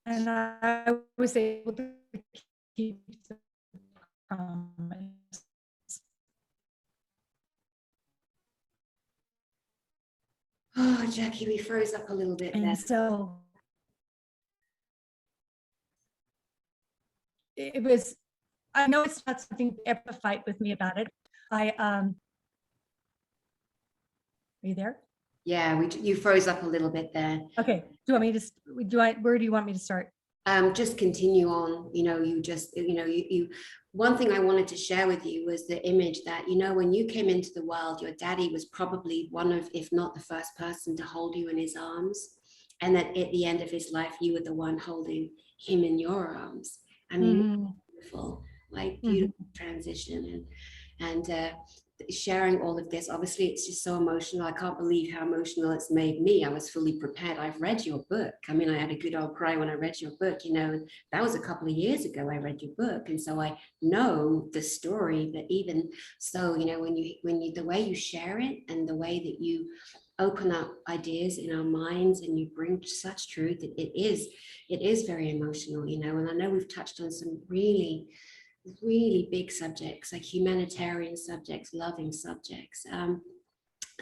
And I was able to keep the promise. Oh, Jackie, we froze up a little bit there. And so it was, I know it's not something to ever fight with me about it. Are you there? Yeah, you froze up a little bit there. Okay. Where do you want me to start? Just continue on. One thing I wanted to share with you was the image that, when you came into the world, your daddy was probably one of, if not the first person to hold you in his arms. And that at the end of his life, you were the one holding him in your arms. I mean, beautiful, beautiful transition. And sharing all of this, obviously it's just so emotional. I can't believe how emotional it's made me. I was fully prepared. I've read your book. I mean, I had a good old cry when I read your book. That was a couple of years ago I read your book, and so I know the story. But even so, when you the way you share it and the way that you open up ideas in our minds and you bring such truth, it is very emotional. And I know we've touched on some really big subjects, like humanitarian subjects, loving subjects.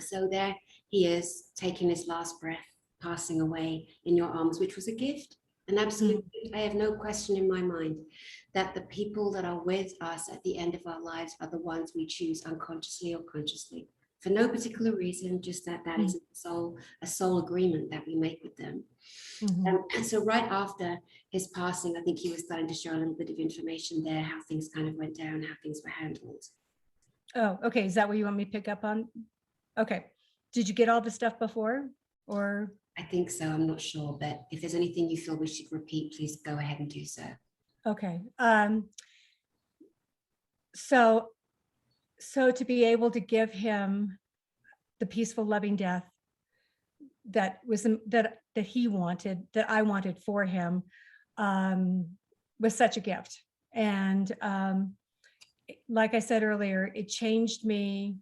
So there he is, taking his last breath, passing away in your arms, which was a gift, an absolute gift. I have no question in my mind that the people that are with us at the end of our lives are the ones we choose unconsciously or consciously, for no particular reason, just that is a soul agreement that we make with them. And so right after his passing, I think he was starting to share a little bit of information there, how things kind of went down, how things were handled. Oh, okay. Is that what you want me to pick up on? Okay. Did you get all the stuff before, or? I think so. I'm not sure, but if there's anything you feel we should repeat, please go ahead and do so. Okay. So to be able to give him the peaceful, loving death that he wanted, that I wanted for him, was such a gift. And like I said earlier, it changed me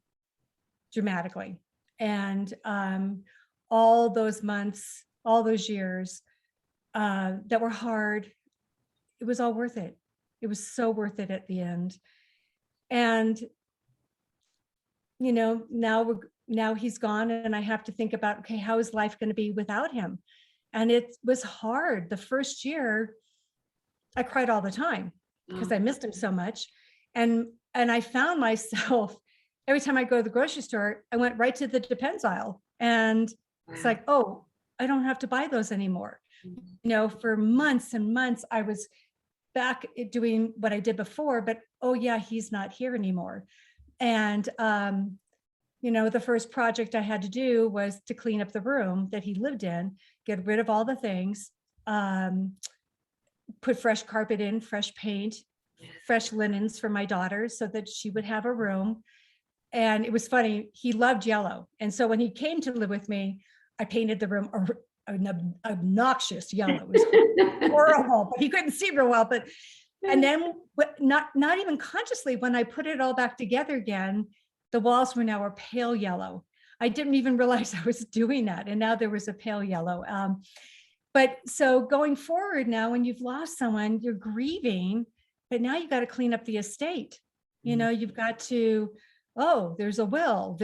dramatically. And all those months, all those years that were hard, it was all worth it. It was so worth it at the end. And now he's gone, and I have to think about, okay, how is life going to be without him? And it was hard. The first year, I cried all the time because I missed him so much. And I found myself, every time I go to the grocery store, I went right to the Depends aisle. And it's like, oh, I don't have to buy those anymore. For months and months, I was back doing what I did before, but oh yeah, he's not here anymore. And the first project I had to do was to clean up the room that he lived in, get rid of all the things, put fresh carpet in, fresh paint, fresh linens for my daughter so that she would have a room. And it was funny, he loved yellow. And so when he came to live with me, I painted the room an obnoxious yellow. It was horrible, but he couldn't see real well. And then not even consciously, when I put it all back together again, the walls were now a pale yellow. I didn't even realize I was doing that. And now there was a pale yellow. But so going forward now, when you've lost someone, you're grieving, but now you've got to clean up the estate. You've got to, there's a will,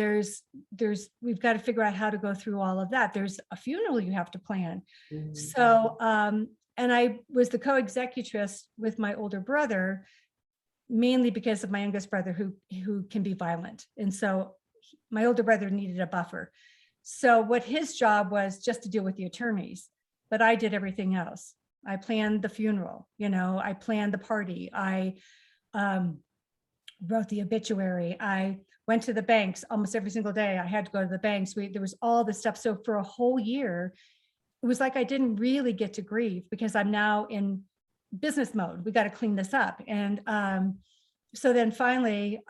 we've got to figure out how to go through all of that. There's a funeral you have to plan. So And I was the co-executrix with my older brother, mainly because of my youngest brother who can be violent. And so my older brother needed a buffer. So what his job was just to deal with the attorneys, but I did everything else. I planned the funeral, I planned the party. I wrote the obituary. I went to the banks almost every single day. I had to go to the banks. There was all this stuff. So for a whole year, it was like I didn't really get to grieve because I'm now in business mode. We got to clean this up. And so then finally,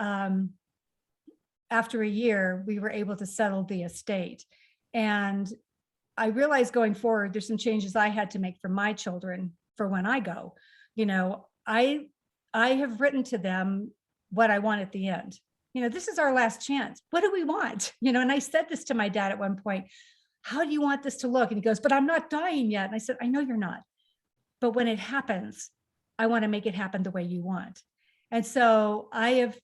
after a year, we were able to settle the estate. And I realized going forward, there's some changes I had to make for my children for when I go. I have written to them what I want at the end. This is our last chance. What do we want? And I said this to my dad at one point, how do you want this to look? And he goes, but I'm not dying yet. And I said, I know you're not. But when it happens, I want to make it happen the way you want. And so I've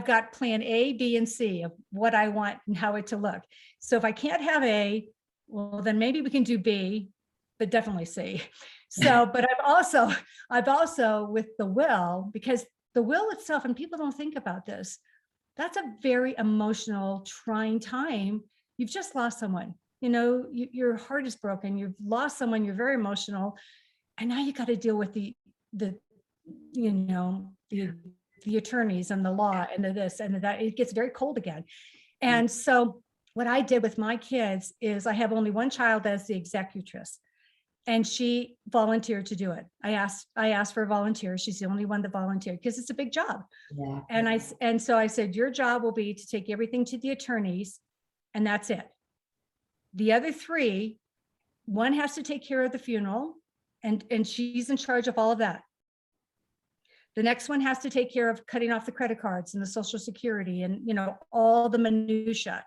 got plan A, B, and C of what I want and how it to look. So if I can't have A, well, then maybe we can do B, but definitely C. So, but I've also with the will, because the will itself, and people don't think about this, that's a very emotional, trying time. You've just lost someone, your heart is broken. You've lost someone, you're very emotional. And now you got to deal with the attorneys and the law and the this and that. It gets very cold again. And so what I did with my kids is I have only one child as the executrix, and she volunteered to do it. I asked for a volunteer. She's the only one that volunteered because it's a big job. Yeah. And so I said, your job will be to take everything to the attorneys, and that's it. The other three, one has to take care of the funeral, and she's in charge of all of that. The next one has to take care of cutting off the credit cards and the Social Security and, all the minutia.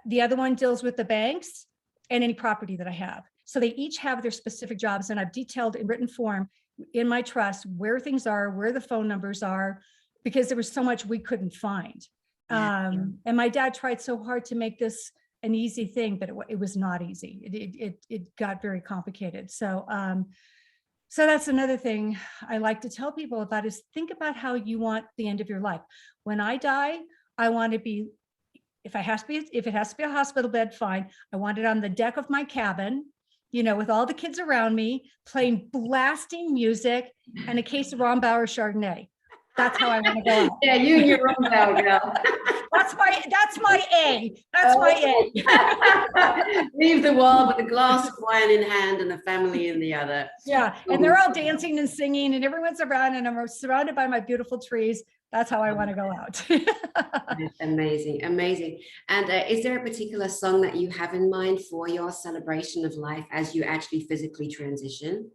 The other one deals with the banks and any property that I have. So they each have their specific jobs, and I've detailed in written form in my trust where things are, where the phone numbers are, because there was so much we couldn't find. And my dad tried so hard to make this an easy thing, but it was not easy. It got very complicated. So that's another thing I like to tell people about is think about how you want the end of your life. When I die, I want to be, if it has to be a hospital bed, fine. I want it on the deck of my cabin, with all the kids around me playing blasting music and a case of Rombauer Chardonnay. That's how I want to go out. Yeah, you and your Rombauer, girl. That's my A. That's my A. Leave the wall with a glass of wine in hand and a family in the other. Yeah, and they're all dancing and singing, and everyone's around, and I'm surrounded by my beautiful trees. That's how I want to go out. Amazing, amazing. And is there a particular song that you have in mind for your celebration of life as you actually physically transition?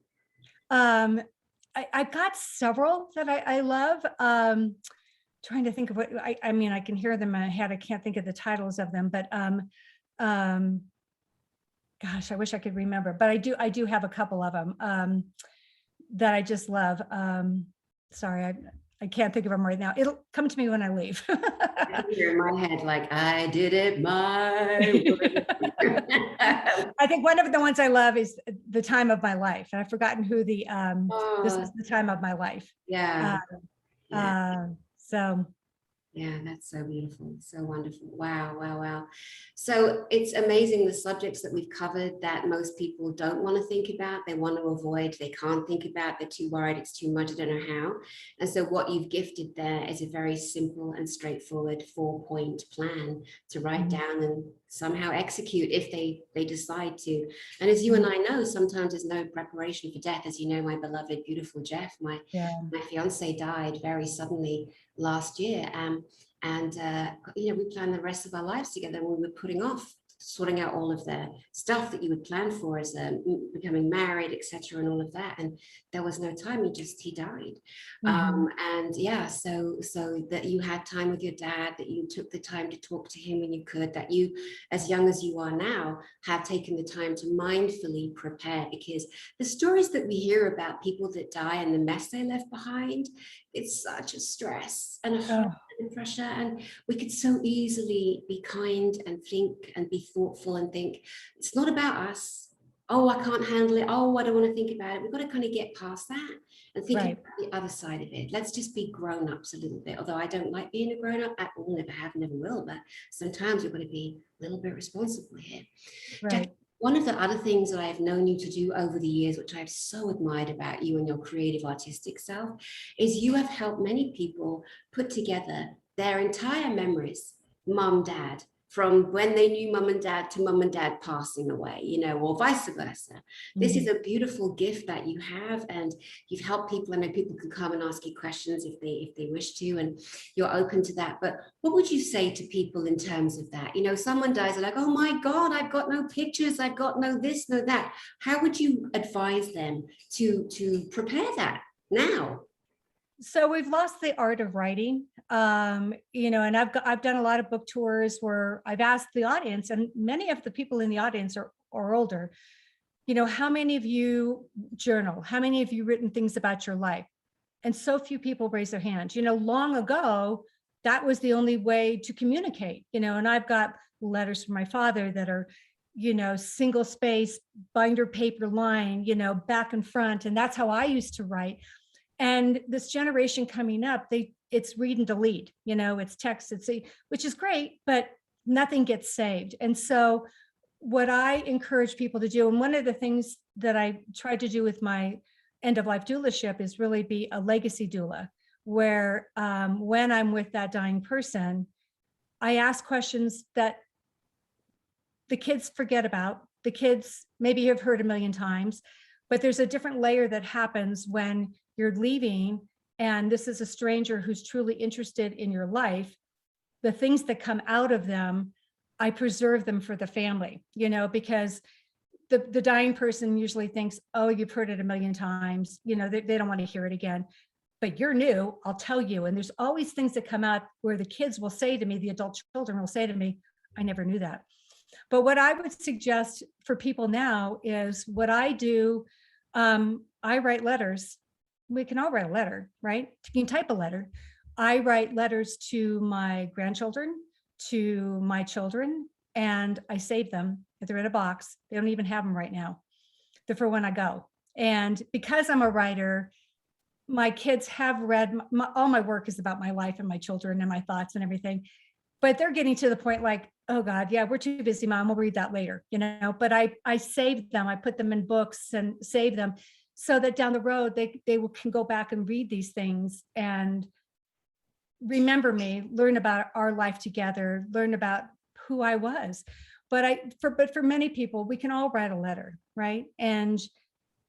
I've got several that I love. Trying to think of what I mean, I can hear them in my head. I can't think of the titles of them, but gosh, I wish I could remember. But I do have a couple of them that I just love. Sorry, I can't think of them right now. It'll come to me when I leave. You're in my head, like I did it my way. I think one of the ones I love is The Time of My Life, and I've forgotten who the This Is the Time of My Life. Yeah. So yeah, that's so beautiful, so wonderful. Wow, wow, wow. So it's amazing the subjects that we've covered that most people don't want to think about, they want to avoid, they can't think about, they're too worried, it's too much, I don't know how. And so what you've gifted there is a very simple and straightforward 4-point plan to write down and somehow execute if they decide to. And as you and I know, sometimes there's no preparation for death. As you know, my beloved, beautiful Jeff, my fiance died very suddenly last year. We planned the rest of our lives together. We were putting off sorting out all of the stuff that you would plan for as becoming married, etc., and all of that. And there was no time. He died. So that you had time with your dad, that you took the time to talk to him when you could, that you, as young as you are now, have taken the time to mindfully prepare, because the stories that we hear about people that die and the mess they left behind, it's such a stress and and pressure, and we could so easily be kind and think and be thoughtful and think it's not about us, oh, I can't handle it, oh, I don't want to think about it. We've got to kind of get past that and think Right. about the other side of it. Let's just be grown-ups a little bit. Although I don't like being a grown-up at all, never have, never will, but sometimes we've got to be a little bit responsible here. Jackie, Right. one of the other things that I've known you to do over the years, which I've so admired about you and your creative artistic self, is you have helped many people put together their entire memories, mum, dad, from when they knew mum and dad to mum and dad passing away, you know, or vice versa. This is Mhm. a beautiful gift that you have, and you've helped people. I know people can come and ask you questions if they wish to, and you're open to that. But what would you say to people in terms of that? You know, someone dies, they're like, oh my God, I've got no pictures, I've got no this, no that. How would you advise them to prepare that now? So we've lost the art of writing, you know, and I've done a lot of book tours where I've asked the audience, and many of the people in the audience are older. You know, how many of you journal? How many of you written things about your life? And so few people raise their hands. You know, long ago, that was the only way to communicate, you know, and I've got letters from my father that are, you know, single space, binder paper line, you know, back and front. And that's how I used to write. And this generation coming up, it's read and delete, you know, it's text, which is great, but nothing gets saved. And so what I encourage people to do, and one of the things that I tried to do with my end of life doulaship is really be a legacy doula, where when I'm with that dying person, I ask questions that the kids forget about. The kids maybe you've heard a million times, but there's a different layer that happens when you're leaving and this is a stranger who's truly interested in your life. The things that come out of them, I preserve them for the family, you know, because the dying person usually thinks, oh, you've heard it a million times, you know, they don't want to hear it again. But you're new, I'll tell you. And there's always things that come out where the kids will say to me, the adult children will say to me, I never knew that. But what I would suggest for people now is what I do. I write letters. We can all write a letter, right? You can type a letter. I write letters to my grandchildren, to my children, and I save them. They're in a box. They don't even have them right now. They're for when I go. And because I'm a writer, my kids have read all my work is about my life and my children and my thoughts and everything. But they're getting to the point like, oh God, yeah, we're too busy, mom. We'll read that later, you know. But I save them. I put them in books and save them so that down the road can go back and read these things and remember me, learn about our life together, learn about who I was. But for many people, we can all write a letter, right? And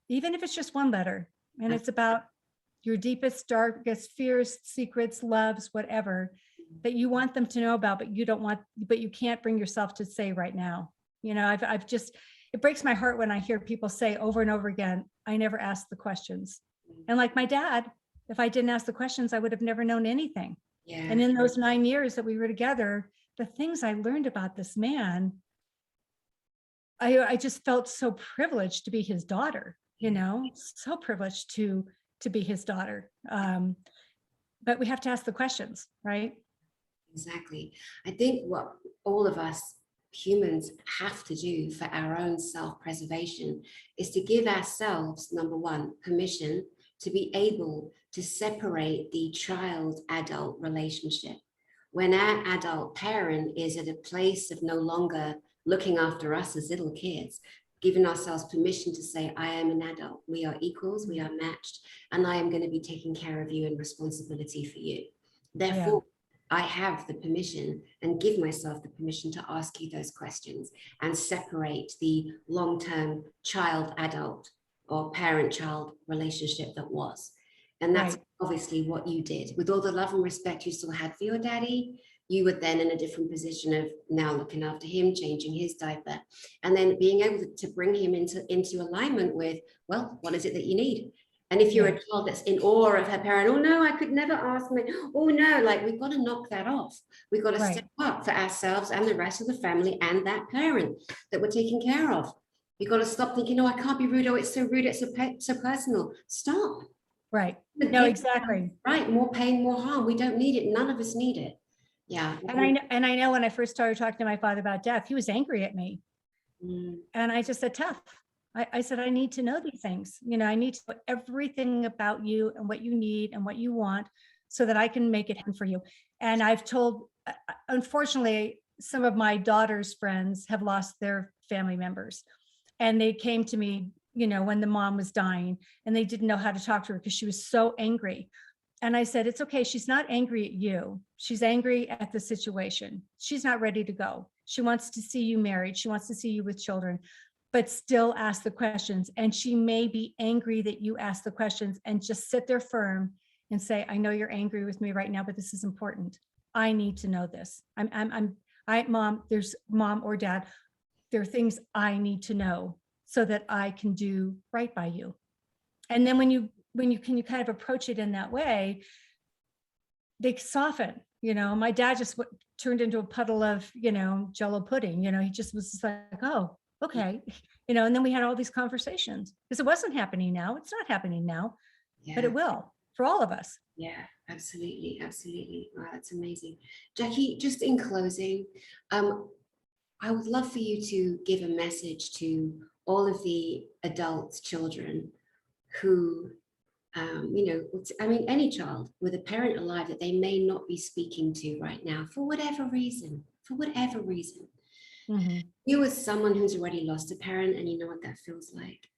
even if it's just one letter, and it's about your deepest, darkest fears, secrets, loves, whatever that you want them to know about, but you can't bring yourself to say right now. You know, I've just, it breaks my heart when I hear people say over and over again, I never asked the questions. And like my dad, if I didn't ask the questions, I would have never known anything. Yeah. And in those 9 years that we were together, the things I learned about this man, I just felt so privileged to be his daughter, you know, so privileged to be his daughter. But we have to ask the questions, right? Exactly. I think what all of us humans have to do for our own self-preservation is to give ourselves, number one, permission to be able to separate the child-adult relationship. When our adult parent is at a place of no longer looking after us as little kids, giving ourselves permission to say, I am an adult, we are equals, we are matched, and I am going to be taking care of you and responsibility for you. Yeah. Therefore, I have the permission and give myself the permission to ask you those questions and separate the long-term child-adult or parent-child relationship that was. And that's Right. obviously what you did. With all the love and respect you still had for your daddy, you were then in a different position of now looking after him, changing his diaper, and then being able to bring him into alignment with, well, what is it that you need? And if you're Yeah. a child that's in awe of her parent, oh no, I could never ask me. Oh no, like we've got to knock that off. We've got to Right. step up for ourselves and the rest of the family and that parent that we're taking care of. You've got to stop thinking, oh, I can't be rude. Oh, it's so rude. It's so personal. Stop. Right. No, Give exactly. right, more pain, more harm. We don't need it. None of us need it. Yeah. And I know when I first started talking to my father about death, he was angry at me. Mm, And I just said, tough. I said, I need to know these things. You know, I need to know everything about you and what you need and what you want so that I can make it happen for you. And I've told, unfortunately, some of my daughter's friends have lost their family members. And they came to me, you know, when the mom was dying and they didn't know how to talk to her because she was so angry. And I said, it's okay. She's not angry at you. She's angry at the situation. She's not ready to go. She wants to see you married. She wants to see you with children, but still ask the questions. And she may be angry that you ask the questions, and just sit there firm and say, I know you're angry with me right now, but this is important. I need to know this. Mom, there's mom or dad. There are things I need to know so that I can do right by you. And then when you kind of approach it in that way, they soften. You know, my dad just turned into a puddle of, you know, Jello pudding. You know, he just was just like, oh, okay. You know, and then we had all these conversations because it wasn't happening now. It's not happening now, but Yeah. it will for all of us. Yeah, absolutely. Absolutely. Wow, that's amazing. Jackie, just in closing, I would love for you to give a message to all of the adults, children who, I mean, any child with a parent alive that they may not be speaking to right now for whatever reason, for whatever reason. Mhm. You, as someone who's already lost a parent and you know what that feels like,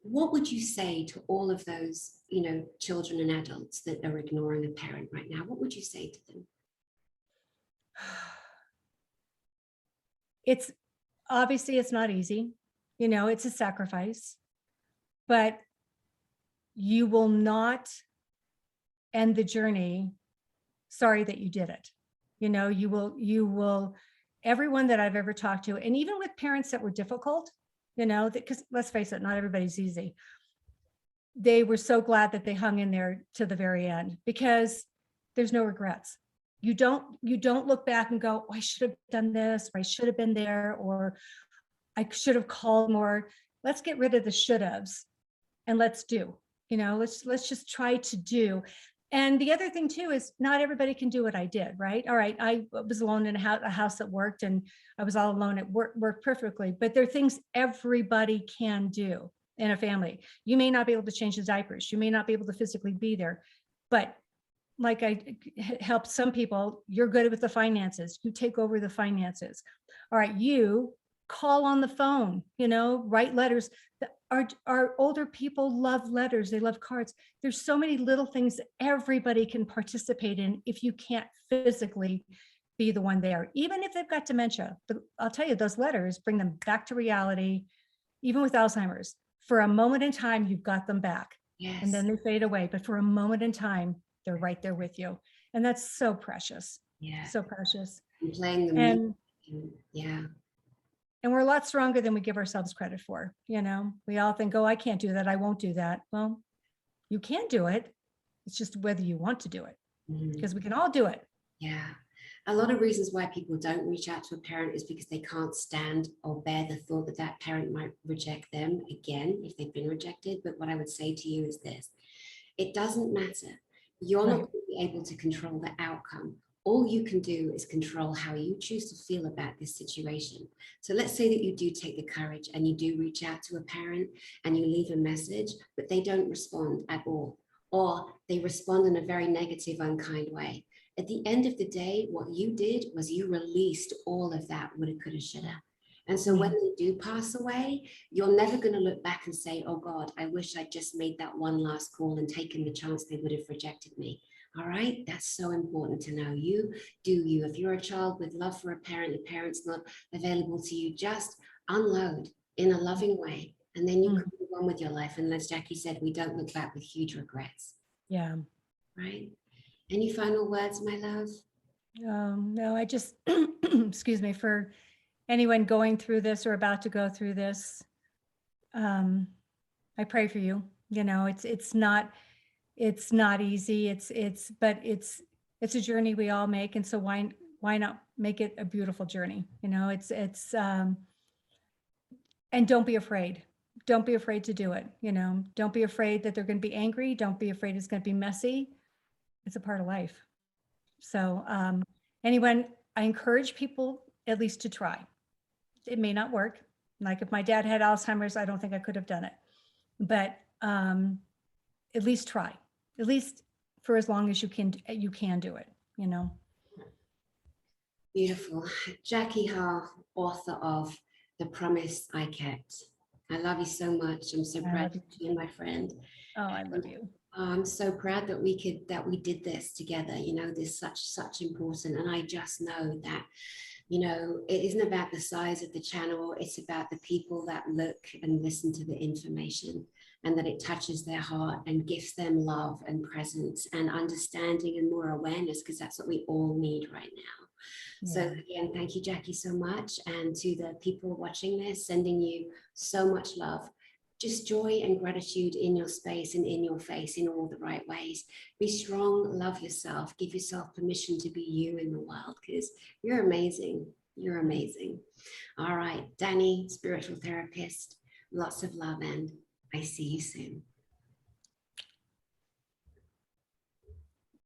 what would you say to all of those, you know, children and adults that are ignoring a parent right now? What would you say to them? It's obviously it's not easy. You know, it's a sacrifice, but you will not end the journey sorry that you did it. You know, you will, everyone that I've ever talked to, and even with parents that were difficult, you know, because let's face it, not everybody's easy. They were so glad that they hung in there to the very end because there's no regrets. You don't look back and go, oh, I should have done this, or I should have been there, or I should have called more. Let's get rid of the should haves and let's do. You know, let's just try to do. And the other thing too is not everybody can do what I did, right? All right, I was alone in a house that worked, and I was all alone. It worked perfectly, but there are things everybody can do in a family. You may not be able to change the diapers. You may not be able to physically be there, but like I help some people, you're good with the finances. You take over the finances. All right, you call on the phone, you know, write letters. Our older people love letters. They love cards. There's so many little things that everybody can participate in if you can't physically be the one there, even if they've got dementia. But I'll tell you, those letters bring them back to reality, even with Alzheimer's. For a moment in time, you've got them back, and Yes. then they fade away. But for a moment in time, they're right there with you. And that's so precious, Yeah. so precious. And playing the music. And Yeah. and we're a lot stronger than we give ourselves credit for. You know, we all think, oh, I can't do that. I won't do that. Well, you can do it. It's just whether you want to do it, Mhm. because we can all do it. Yeah. A lot of reasons why people don't reach out to a parent is because they can't stand or bear the thought that that parent might reject them again if they've been rejected. But what I would say to you is this: it doesn't matter. You're not Right. going to be able to control the outcome. All you can do is control how you choose to feel about this situation. So let's say that you do take the courage and you do reach out to a parent and you leave a message, but they don't respond at all, or they respond in a very negative, unkind way. At the end of the day, what you did was you released all of that woulda, coulda, shoulda. And so when Mhm. they do pass away, you're never going to look back and say, oh God, I wish I just made that one last call and taken the chance they would have rejected me. All right. That's so important to know. You do you. If you're a child with love for a parent, the parent's not available to you, just unload in a loving way. And then you Mhm. can move on with your life. And as Jackie said, we don't look back with huge regrets. Yeah. Right. Any final words, my love? No, I just, excuse me, for anyone going through this or about to go through this, um, I pray for you. You know, it's not easy. But it's a journey we all make. And so why not make it a beautiful journey? You know, and don't be afraid. Don't be afraid to do it. You know, don't be afraid that they're going to be angry. Don't be afraid it's going to be messy. It's a part of life. So, anyone, I encourage people at least to try. It may not work. Like if my dad had Alzheimer's, I don't think I could have done it. But at least try, at least for as long as you can do it, you know. Beautiful. Jackie Haugh, author of The Promise I Kept. I love you so much. I'm so I proud love to you. be my friend. Oh, I love you. I'm so proud that we did this together. You know, this such important, and I just know that, you know, it isn't about the size of the channel. It's about the people that look and listen to the information, and that it touches their heart and gives them love and presence and understanding and more awareness, because that's what we all need right now. So Yeah. again, thank you, Jackie, so much. And to the people watching this, sending you so much love, just joy and gratitude in your space and in your face in all the right ways. Be strong, love yourself, give yourself permission to be you in the world, because you're amazing. You're amazing. All right, Danny, spiritual therapist, lots of love, and I see you soon.